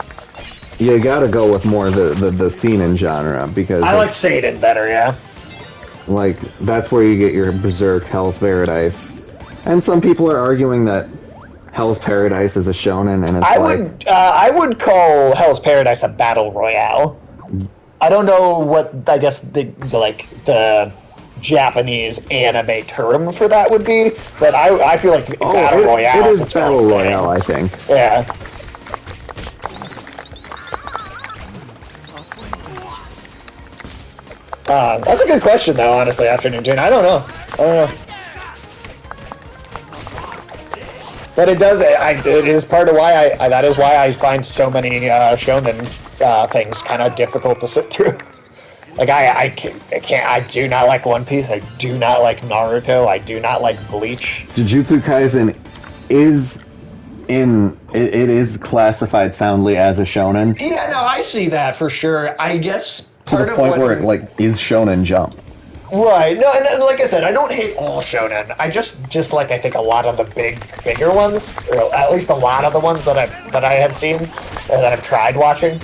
Speaker 2: You gotta go with more the seinen genre, because
Speaker 1: I like seinen better, yeah.
Speaker 2: Like, that's where you get your Berserk, Hell's Paradise. And some people are arguing that Hell's Paradise is a shonen, and it's
Speaker 1: I would call Hell's Paradise a battle royale. I don't know what, I guess, the Japanese anime term for that would be, but I feel like battle royale.
Speaker 2: It is battle royale, I think.
Speaker 1: Yeah. That's a good question, though, honestly, Afternoon Tune. I don't know. But it does, it is part of why that is why I find so many shonen things kind of difficult to sit through. Like I do not like One Piece. I do not like Naruto. I do not like Bleach.
Speaker 2: Jujutsu Kaisen is it is classified soundly as a shonen
Speaker 1: Yeah, no, I see that for sure. I guess
Speaker 2: to
Speaker 1: part
Speaker 2: the
Speaker 1: of
Speaker 2: point
Speaker 1: what
Speaker 2: where it like is Shonen Jump.
Speaker 1: right. No, and like I said, I don't hate all shonen. I just like I think a lot of the bigger ones, or at least a lot of the ones that I have seen and that I've tried watching.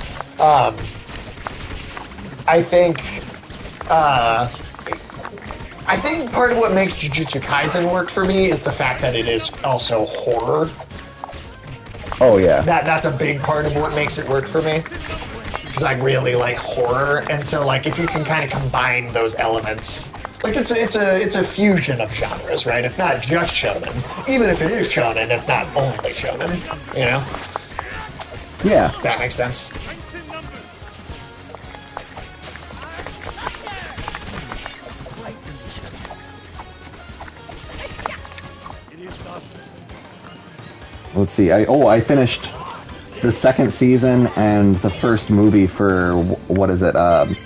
Speaker 1: I think part of what makes Jujutsu Kaisen work for me is the fact that it is also horror.
Speaker 2: Oh yeah.
Speaker 1: That's a big part of what makes it work for me. Because I really like horror, and so like if you can kind of combine those elements, like it's a fusion of genres, right? It's not just shonen. Even if it is shonen, it's not only shonen. You know?
Speaker 2: Yeah.
Speaker 1: That makes sense.
Speaker 2: Let's see. I finished the second season and the first movie for what is it? It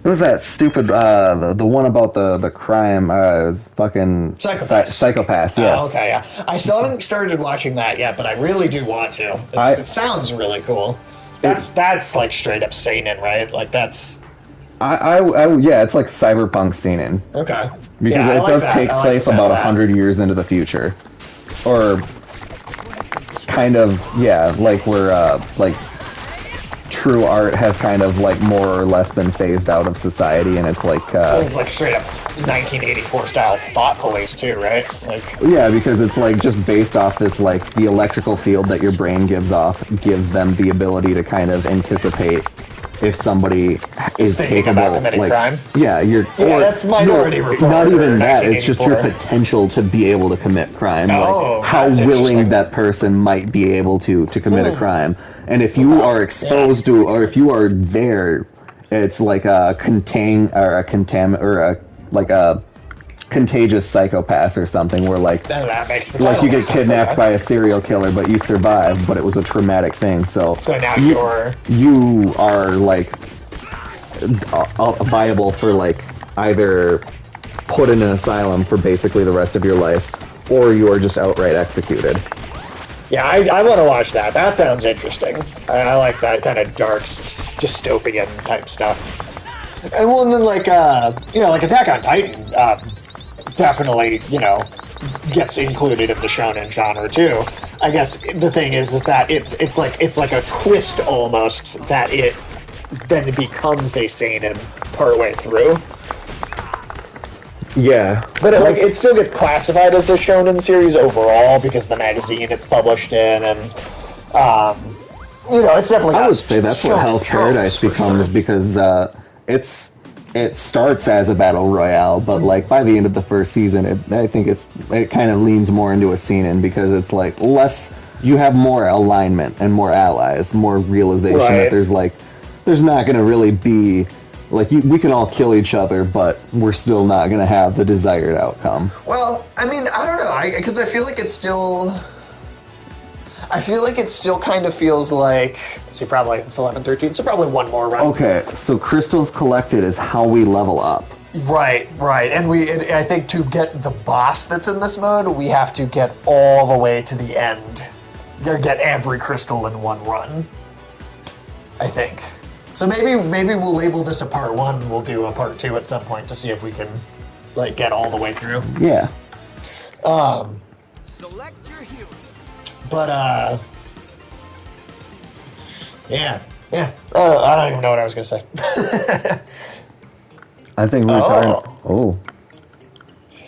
Speaker 2: was that stupid the one about the crime. It was fucking Psychopaths. Yes.
Speaker 1: Oh, okay, yeah. I still haven't started watching that yet, but I really do want to. It sounds really cool. That's like straight up seinen, right? Like that's.
Speaker 2: Yeah, it's like cyberpunk seinen.
Speaker 1: Okay.
Speaker 2: Because
Speaker 1: yeah,
Speaker 2: it
Speaker 1: like
Speaker 2: does
Speaker 1: that.
Speaker 2: take
Speaker 1: like
Speaker 2: place about 100 years into the future. Or kind of, yeah, like where like true art has kind of like more or less been phased out of society, and it's like
Speaker 1: it's like straight up 1984 style thought police too, right? Like
Speaker 2: yeah, because it's like just based off this like the electrical field that your brain gives off gives them the ability to kind of anticipate if somebody is capable
Speaker 1: about committing
Speaker 2: like
Speaker 1: crime.
Speaker 2: Yeah,
Speaker 1: that's Minority Report.
Speaker 2: Not even that, it's just your potential to be able to commit crime.
Speaker 1: Oh,
Speaker 2: like how willing that person might be able to commit a crime. And if you are exposed to, or if you are there, it's like a contagious psychopath or something, where like you get kidnapped by a serial killer, but you survive, but it was a traumatic thing. So
Speaker 1: now
Speaker 2: you are like viable for like either put in an asylum for basically the rest of your life, or you are just outright executed.
Speaker 1: Yeah, I want to watch that. That sounds interesting. I like that kind of dark, dystopian type stuff. And well, and then like like Attack on Titan, definitely gets included in the shonen genre too. I guess the thing is that it's like a twist almost that it then becomes a seinen partway through.
Speaker 2: Yeah,
Speaker 1: but it still gets classified as a shonen series overall because the magazine it's published in, and it's definitely.
Speaker 2: I would say that's what Hell's Paradise becomes
Speaker 1: sure.
Speaker 2: Because it starts as a battle royale, but like by the end of the first season, I think it kind of leans more into a seinen because it's like less. You have more alignment and more allies, more realization that there's not going to really be. Like, we can all kill each other, but we're still not going to have the desired outcome.
Speaker 1: Well, I mean, I don't know, because I feel like it still kind of feels like, let's see, probably it's 11, 13, so probably one more run.
Speaker 2: Okay, so crystals collected is how we level up.
Speaker 1: Right, and I think to get the boss that's in this mode, we have to get all the way to the end. Get every crystal in one run, I think. So maybe we'll label this a part 1. We'll do a part 2 at some point to see if we can like get all the way through.
Speaker 2: Yeah.
Speaker 3: Select your hero.
Speaker 1: But yeah. I don't even know what I was gonna say.
Speaker 2: I think we were talking. Oh.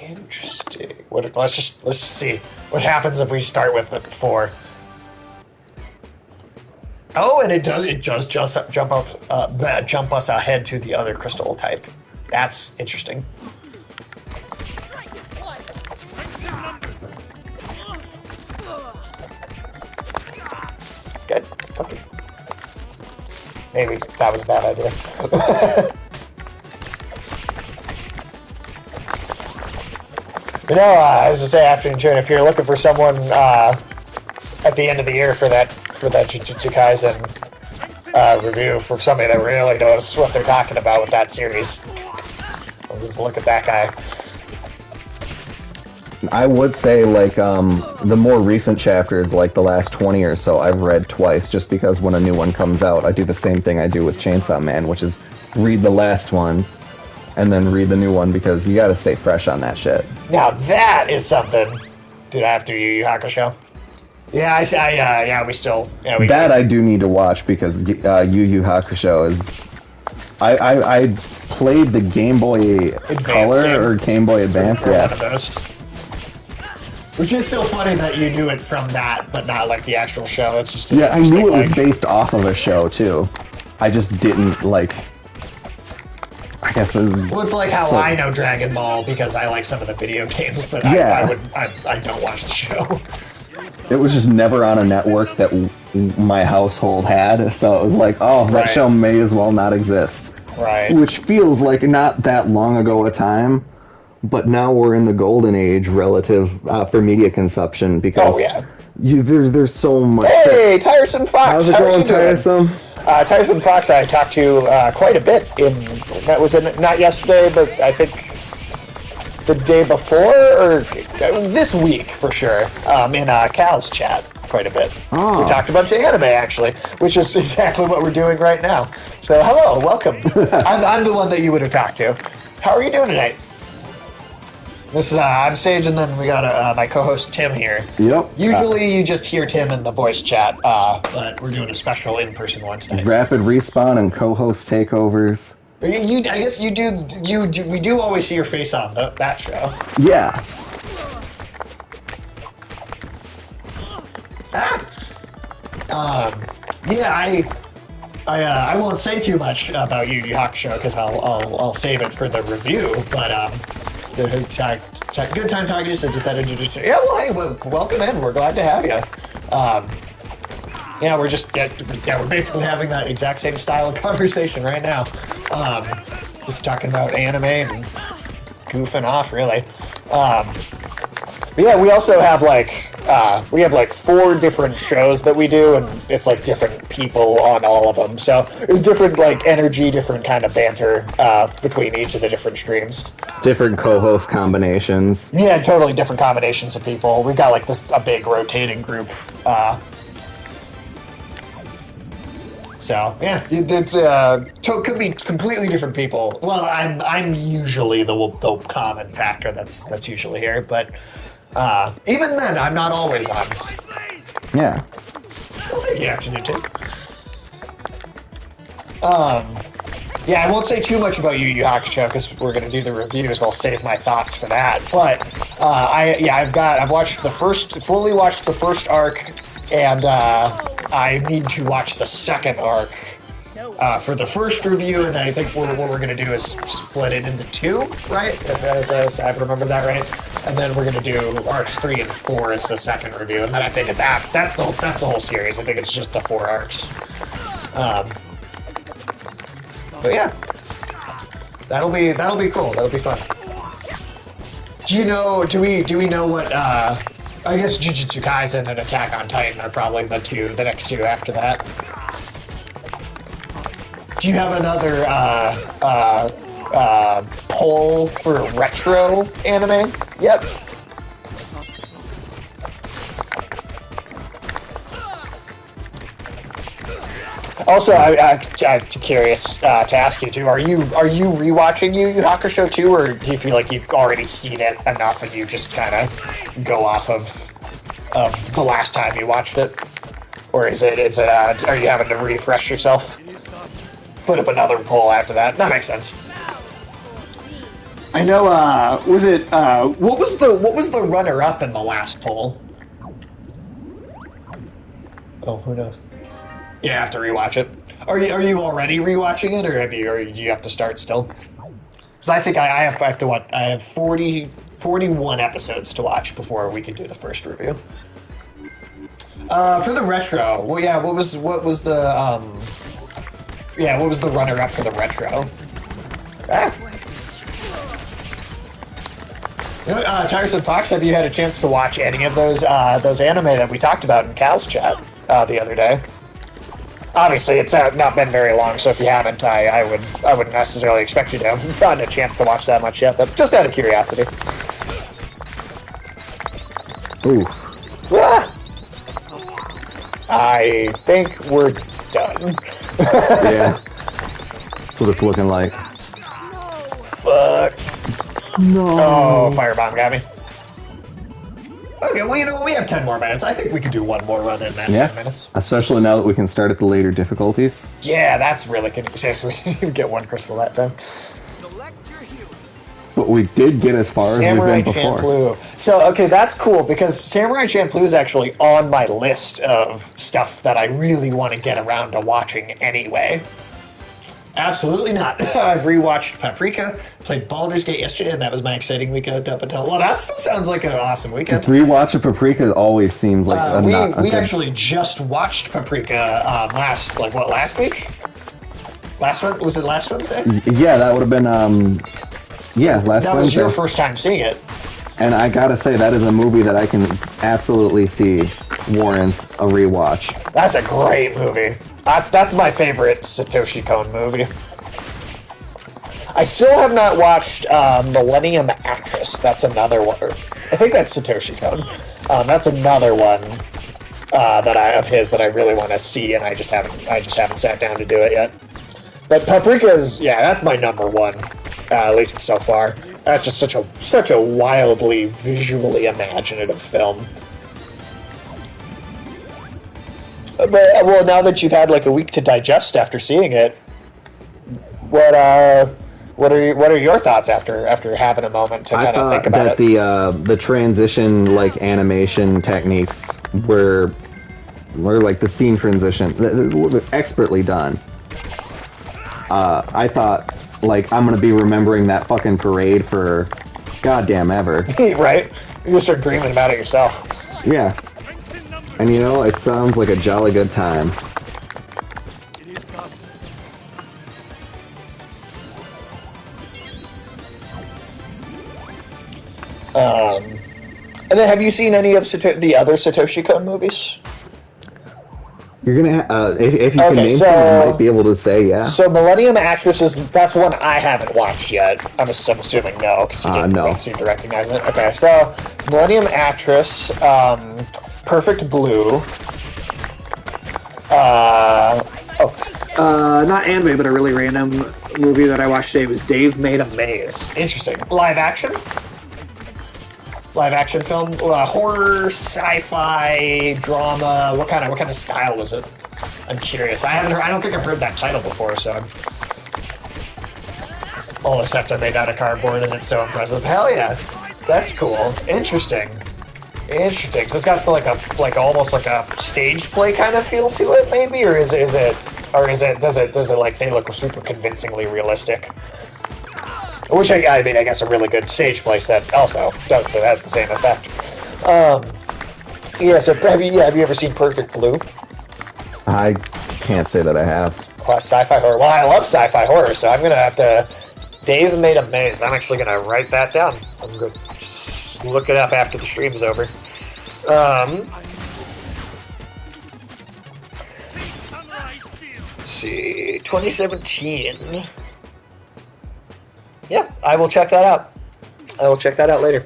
Speaker 1: Interesting. Let's see what happens if we start with it 4. Oh, and it does just jump us ahead to the other crystal type. That's interesting. Good. Okay. Maybe that was a bad idea. As I say, after June, if you're looking for someone at the end of the year for that Jujutsu Kaisen review for somebody that really knows what they're talking about with that series. Let's look at that guy.
Speaker 2: I would say, like, the more recent chapters, like the last 20 or so, I've read twice, just because when a new one comes out, I do the same thing I do with Chainsaw Man, which is read the last one, and then read the new one, because you gotta stay fresh on that shit.
Speaker 1: Now that is something. Did I have to Yu Yu Hakusho? Yeah, we still... Yeah,
Speaker 2: That I do need to watch, because Yu Yu Hakusho is... I played the Game Boy Color
Speaker 1: game.
Speaker 2: or Game Boy Advance,
Speaker 1: One of
Speaker 2: yeah.
Speaker 1: those. Which is so funny that you knew it from that, but not like the actual show. It's just
Speaker 2: Yeah, I knew it was
Speaker 1: like,
Speaker 2: based off of a show, too. I just didn't, like... I guess
Speaker 1: well, it's like how
Speaker 2: so-
Speaker 1: I know Dragon Ball because I like some of the video games, but
Speaker 2: Yeah.
Speaker 1: I don't watch the show.
Speaker 2: it was just never on a network that my household had, so it was like, oh, that
Speaker 1: Right.
Speaker 2: show may as well not exist.
Speaker 1: Right.
Speaker 2: Which feels like not that long ago a time, but now we're in the golden age relative for media consumption, because
Speaker 1: Oh, yeah.
Speaker 2: there's so much.
Speaker 1: Hey, Tiresome Fox!
Speaker 2: How's it
Speaker 1: how are
Speaker 2: going,
Speaker 1: you doing?
Speaker 2: Tiresome?
Speaker 1: Tiresome Fox I talked to quite a bit that was not yesterday, but I think the day before, or this week for sure, in Cal's chat quite a bit.
Speaker 2: Oh.
Speaker 1: We talked a bunch of anime, actually, which is exactly what we're doing right now. So, hello, welcome. I'm the one that you would have talked to. How are you doing tonight? This is I'm Sage, and then we got my co-host Tim here.
Speaker 2: Yep.
Speaker 1: Usually you just hear Tim in the voice chat, but we're doing a special in-person one tonight.
Speaker 2: Rapid respawn and co-host takeovers.
Speaker 1: I guess you do. We do always see your face on that show.
Speaker 2: Yeah.
Speaker 1: Yeah, I won't say too much about Yu Yu Hakusho because I'll save it for the review. But good time talking to you. So just had to introduce you. Yeah, well, hey, welcome in. We're glad to have you. Yeah, we're basically having that exact same style of conversation right now. Just talking about anime and goofing off, really. But yeah, we also have like 4 different shows that we do, and it's like different people on all of them. So there's different like energy, different kind of banter between each of the different streams.
Speaker 2: Different co-host combinations.
Speaker 1: Yeah, totally different combinations of people. We've got like a big rotating group. So yeah, it's could be completely different people. Well, I'm usually the common factor that's usually here, but even then, I'm not always on.
Speaker 2: Yeah.
Speaker 1: I'll take the afternoon too. Yeah, I won't say too much about Yu Yu Hakusho because we're gonna do the review, so I'll save my thoughts for that. But I've fully watched the first arc, and I need to watch the second arc for the first review, and I think what we're going to do is split it into 2, right? As I remember that right. And then we're going to do arcs 3 and 4 as the second review, and then I think that's the whole series. I think it's just the 4 arcs. But yeah, that'll be cool. That'll be fun. Do we know what? I guess Jujutsu Kaisen and Attack on Titan are probably the next 2 after that. Do you have another poll for retro anime? Yep. Also, I'm curious to ask you too. Are you rewatching Yu Yu Hakusho too, or do you feel like you've already seen it enough and you just kind of go off of the last time you watched it, or is it are you having to refresh yourself? Put up another poll after that. That makes sense. I know. Was it? What was the runner-up in the last poll? Oh, who knows? You have to rewatch it. Are you already rewatching it, or do you have to start still? Because I think I have to watch. I have 41 episodes to watch before we can do the first review. For the retro, well, yeah. What was the what was the runner-up for the retro? Tiresome Fox, have you had a chance to watch any of those anime that we talked about in Cal's chat the other day? Obviously, it's not been very long, so if you haven't, I wouldn't necessarily expect you to have gotten a chance to watch that much yet, but just out of curiosity.
Speaker 2: Ooh.
Speaker 1: Ah! I think we're done.
Speaker 2: Yeah. That's what it's looking like.
Speaker 1: Fuck.
Speaker 2: No.
Speaker 1: Oh, firebomb got me. Okay, well, you know, we have 10 more minutes. I think we could do one more run in that 10 minutes.
Speaker 2: Especially now that we can start at the later difficulties.
Speaker 1: Yeah, that's really good. We didn't get one crystal that time.
Speaker 3: Select your hero.
Speaker 2: But we did get as far
Speaker 1: Samurai
Speaker 2: as we've been before.
Speaker 1: Champloo. So, okay, that's cool because Samurai Champloo is actually on my list of stuff that I really want to get around to watching anyway. Absolutely not. I've rewatched Paprika, played Baldur's Gate yesterday, and that was my exciting weekend up until... Well, that still sounds like an awesome weekend.
Speaker 2: Rewatch of Paprika always seems like a
Speaker 1: we actually just watched Paprika last week? Was it last Wednesday?
Speaker 2: Yeah, that would have been, last Wednesday.
Speaker 1: That was your first time seeing it.
Speaker 2: And I gotta say, that is a movie that I can absolutely see warrants a rewatch.
Speaker 1: That's a great movie. That's my favorite Satoshi Kon movie. I still have not watched Millennium Actress. That's another one. I think that's Satoshi Kon. That's another one of his that I really want to see, and I just haven't sat down to do it yet. But Paprika's, that's my number one, at least so far. That's just such a wildly visually imaginative film. But well, now that you've had like a week to digest after seeing it, what are your thoughts after having a moment to kind of think about it?
Speaker 2: I thought that the transition like animation techniques were like the scene transition were expertly done. I thought like I'm gonna be remembering that fucking parade for goddamn ever.
Speaker 1: Right? You just start dreaming about it yourself.
Speaker 2: Yeah. And you know, it sounds like a jolly good time.
Speaker 1: And then have you seen any of the other Satoshi Kon movies?
Speaker 2: You're gonna if you can name some, I might be able to say yeah.
Speaker 1: So Millennium Actress that's one I haven't watched yet. I'm assuming no, because you didn't seem to recognize it. Okay, so it's Millennium Actress, Perfect Blue. Not anime, but a really random movie that I watched today was Dave Made a Maze. Interesting. Live action film, horror, sci-fi, drama. What kind of style was it? I'm curious. I don't think I've heard that title before. So all the sets are made out of cardboard and it's so impressive. Hell yeah, that's cool. Interesting. This got almost like a stage play kind of feel to it, maybe, or does it like they look super convincingly realistic? Which I mean, I guess a really good stage play set also has the same effect. So have you ever seen Perfect Blue?
Speaker 2: I can't say that I have.
Speaker 1: Class sci-fi horror. Well, I love sci-fi horror, so I'm gonna have to. Dave Made a Maze. I'm actually gonna write that down. I'm gonna just look it up after the stream's over. Let's see, 2017. Yeah, I will check that out. Later.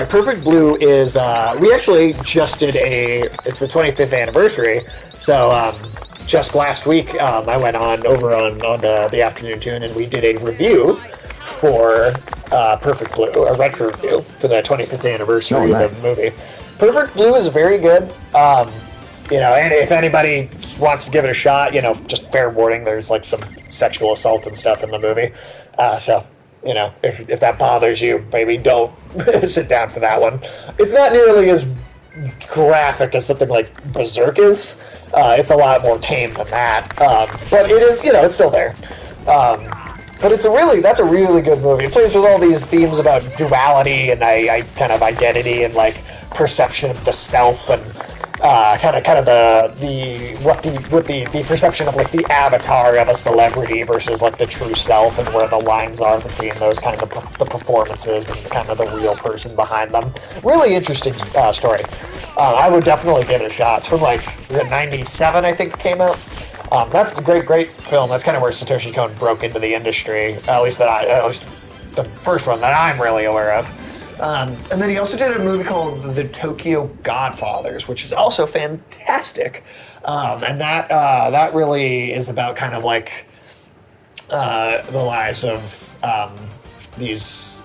Speaker 1: Perfect Blue is, we actually just did it's the 25th anniversary, so, just last week, I went over on the Afternoon Tune, and we did a review for, Perfect Blue, a retro review for the 25th anniversary of the movie. Perfect Blue is very good, and if anybody wants to give it a shot, just fair warning, there's like some sexual assault and stuff in the movie. So, if that bothers you, maybe don't sit down for that one. It's not nearly as graphic as something like Berserk is. It's a lot more tame than that. But it is, it's still there. But that's a really good movie. It plays with all these themes about duality and kind of identity and like perception of the self and kind of the perception of like the avatar of a celebrity versus like the true self and where the lines are between those kind of the performances and kind of the real person behind them. Really interesting story. I would definitely give it a shot. It's from like, is it 97, I think it came out? That's a great film. That's kind of where Satoshi Kon broke into the industry, at least the first one that I'm really aware of. And then he also did a movie called The Tokyo Godfathers, which is also fantastic. And that really is about kind of like the lives of these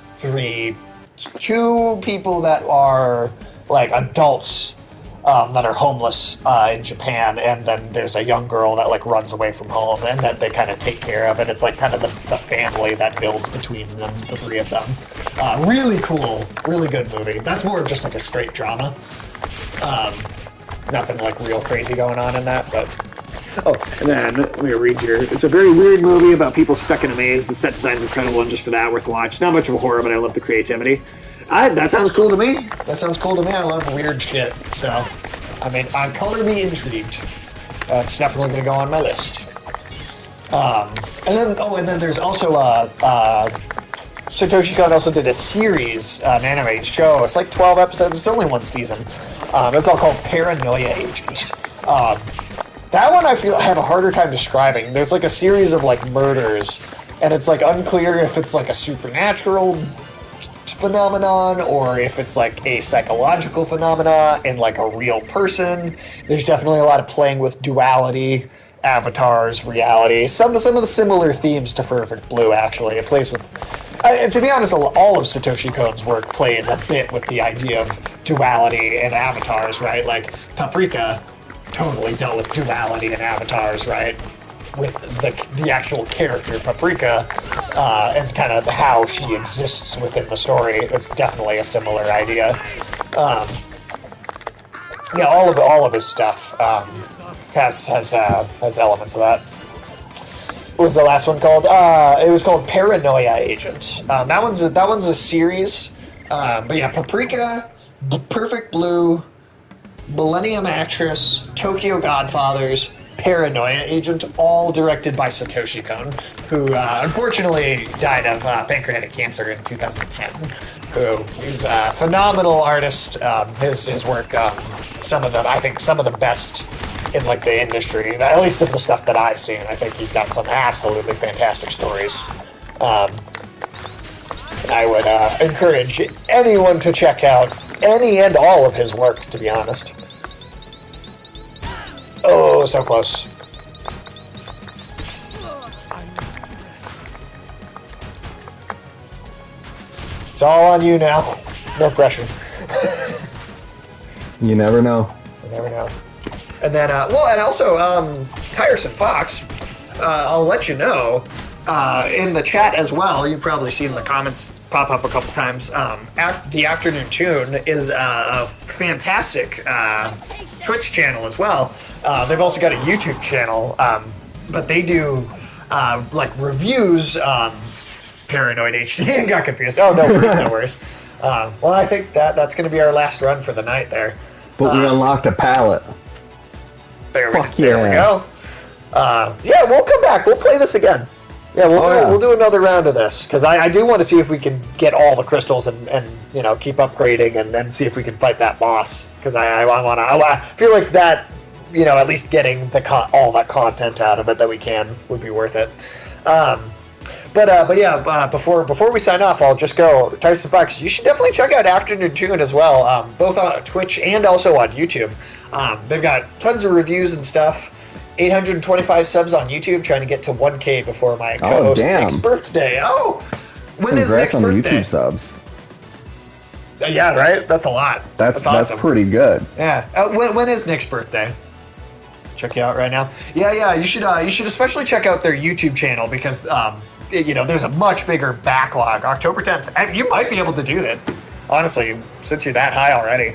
Speaker 1: two people that are like adults that are homeless in Japan, and then there's a young girl that like runs away from home, and that they kind of take care of, and it's like kind of the family that builds between them, the three of them. Really cool, really good movie. That's more of just like a straight drama. Nothing like real crazy going on in that, but. Oh, and then let me read here. It's a very weird movie about people stuck in a maze. The set design's incredible, and just for that, worth a watch. Not much of a horror, but I love the creativity. That sounds cool to me. I love weird shit. So, I mean, color me intrigued. It's definitely going to go on my list. And then there's also Satoshi Kon also did a series, an animated show. It's like 12 episodes. It's only one season. It's all called Paranoia Agent. That one I feel I have a harder time describing. There's like a series of like murders, and it's like unclear if it's like a supernatural phenomenon or if it's like a psychological phenomena in like a real person. There's definitely a lot of playing with duality, avatars, reality. Some of the similar themes to Perfect Blue, actually. It plays with, and to be honest, all of Satoshi Kon's work plays a bit with the idea of duality and avatars, right? Like Paprika totally dealt with duality and avatars, right? With the actual character Paprika and kind of how she exists within the story. It's definitely a similar idea. Yeah, all of his stuff has elements of that. What was the last one called? It was called Paranoia Agent. That one's a series. But yeah, Paprika, Perfect Blue, Millennium Actress, Tokyo Godfathers, Paranoia Agent, all directed by Satoshi Kon, who unfortunately died of pancreatic cancer in 2010. Who is a phenomenal artist. His work, some of the best in like the industry, at least of the stuff that I've seen. I think he's got some absolutely fantastic stories. I would encourage anyone to check out any and all of his work, to be honest. Oh, so close. It's all on you now. No pressure.
Speaker 2: You never know.
Speaker 1: You never know. And then, and also, Tiresome Fox, I'll let you know, in the chat as well, you've probably seen the comments pop up a couple times. The Afternoon Tune is a fantastic Twitch channel as well. They've also got a YouTube channel, but they do like reviews on Paranoid HD. Got confused. Oh, no worries, no worries. Well, I think that's going to be our last run for the night there.
Speaker 2: But we unlocked a pallet.
Speaker 1: There we go. Yeah, we'll come back. We'll play this again. Yeah, we'll do another round of this, because I do want to see if we can get all the crystals and you know, keep upgrading and then see if we can fight that boss, because I feel like that, you know, at least getting all that content out of it that we can would be worth it. But yeah, before we sign off, I'll just go, Tyson Fox, you should definitely check out Afternoon Tune as well, both on Twitch and also on YouTube. They've got tons of reviews and stuff. 825 subs on YouTube, trying to get to 1K before my co-host Nick's birthday. Oh, when is Nick's birthday? Congrats on the YouTube
Speaker 2: subs.
Speaker 1: Yeah, right? That's a lot.
Speaker 2: That's
Speaker 1: awesome.
Speaker 2: That's pretty good.
Speaker 1: Yeah. When is Nick's birthday? Check you out right now. Yeah. You should especially check out their YouTube channel, because you know, there's a much bigger backlog. October 10th. You might be able to do that, honestly, since you're that high already.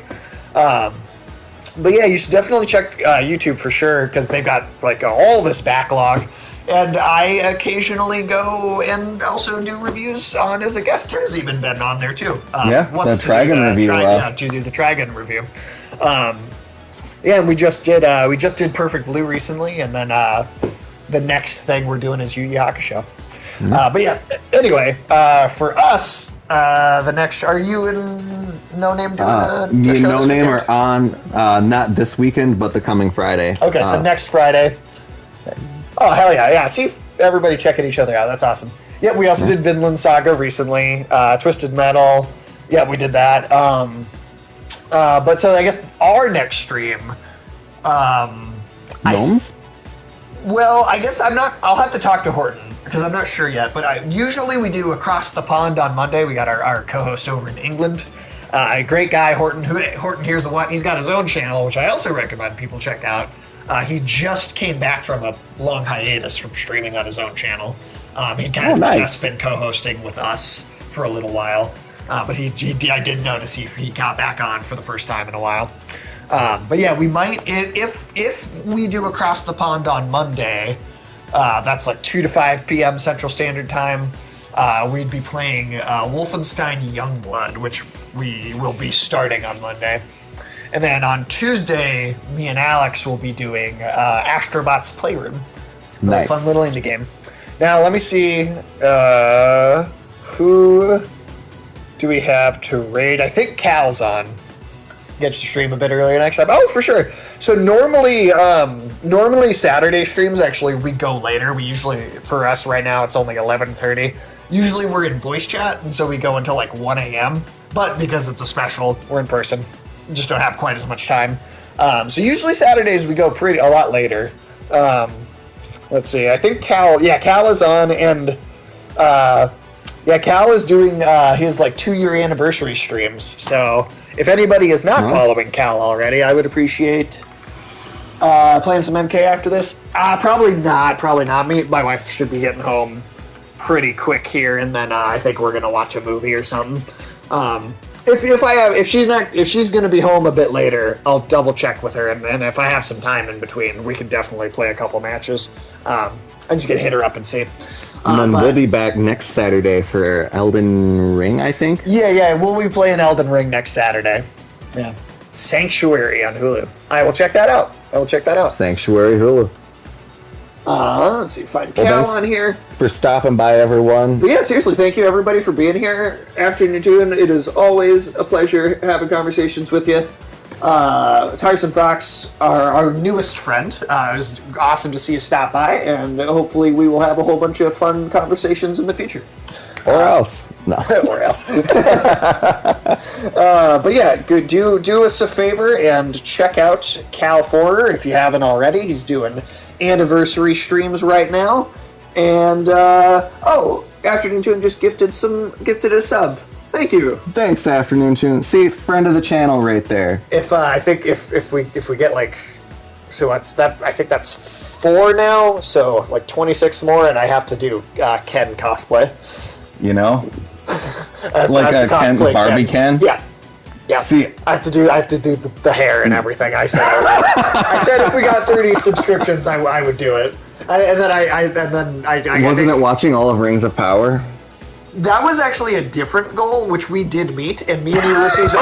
Speaker 1: But yeah, you should definitely check YouTube for sure, because they've got like all this backlog. And I occasionally go and also do reviews on as a guest. Has even been on there too.
Speaker 2: The Dragon review.
Speaker 1: To do the Dragon review. Yeah, and we just did Perfect Blue recently, and then the next thing we're doing is Yu Yu Hakusho. But yeah, anyway, for us, The next, are you and No Name doing a
Speaker 2: Me and
Speaker 1: show
Speaker 2: No
Speaker 1: this
Speaker 2: Name
Speaker 1: weekend?
Speaker 2: are on not this weekend, but the coming Friday.
Speaker 1: Okay, so next Friday. Oh, hell yeah, yeah. See, everybody checking each other out. That's awesome. Yeah, we also did Vinland Saga recently. Twisted Metal. Yeah, we did that. But so I guess our next stream.
Speaker 2: Gnomes?
Speaker 1: Well, I guess I'm not. I'll have to talk to Horton because I'm not sure yet. But usually we do Across the Pond on Monday. We got our co-host over in England. A great guy, Horton. Horton here's the one. He's got his own channel, which I also recommend people check out. He just came back from a long hiatus from streaming on his own channel. He kind of just been co-hosting with us for a little while. But I did notice he got back on for the first time in a while. But yeah, we might, if we do Across the Pond on Monday, that's like 2 to 5 p.m. Central Standard Time, we'd be playing Wolfenstein Youngblood, which we will be starting on Monday. And then on Tuesday, me and Alex will be doing Astrobot's Playroom. Nice. Fun little indie game. Now, let me see, who do we have to raid? I think Cal's on. Gets to stream a bit earlier next time. Oh, for sure. So normally Saturday streams, actually, we go later. We usually, for us right now, it's only 11:30. Usually we're in voice chat, and so we go until like 1 a.m. But because it's a special, we're in person. Just don't have quite as much time. So usually Saturdays we go a lot later. Let's see. I think Cal is on, and Cal is doing his like 2-year anniversary streams. So if anybody is not following Cal already, I would appreciate playing some MK after this. Probably not. My wife should be getting home pretty quick here, and then I think we're gonna watch a movie or something. If she's gonna be home a bit later, I'll double check with her, and if I have some time in between, we can definitely play a couple matches. I'm just gonna hit her up and see.
Speaker 2: And then we'll be back next Saturday for Elden Ring, I think.
Speaker 1: Yeah, we'll be playing Elden Ring next Saturday. Yeah, Sanctuary on Hulu. I will check that out.
Speaker 2: Sanctuary Hulu.
Speaker 1: Let's see, find Cal on here.
Speaker 2: For stopping by, everyone.
Speaker 1: But yeah, seriously, thank you everybody for being here. Afternoon Tune, it is always a pleasure having conversations with you. Tiresome Fox, our newest friend. It was awesome to see you stop by, and hopefully we will have a whole bunch of fun conversations in the future.
Speaker 2: Or else. No.
Speaker 1: Or else. But yeah, do us a favor and check out Cal Forer if you haven't already. He's doing anniversary streams right now. And, Afternoon Tune just gifted a sub. Thank you.
Speaker 2: Thanks, Afternoon Tune. See, friend of the channel right there.
Speaker 1: I think if we get like, so that's that. I think that's 4 now. So like 26 more, and I have to do Ken cosplay.
Speaker 2: You know, like a Barbie Ken.
Speaker 1: Yeah. See, I have to do the hair and everything. I said if we got 30 subscriptions, I would do it.
Speaker 2: Wasn't it watching all of Rings of Power?
Speaker 1: That was actually a different goal, which we did meet, and me and Ulysses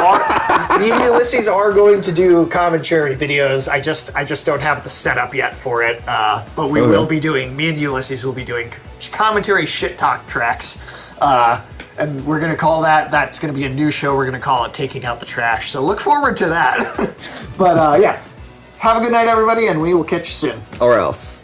Speaker 1: are going to do commentary videos. I just don't have the setup yet for it. But we will be doing. Me and Ulysses will be doing commentary shit talk tracks. And we're going to call that's going to be a new show. We're going to call it Taking Out the Trash. So look forward to that. But yeah, have a good night, everybody, and we will catch you soon.
Speaker 2: Or else.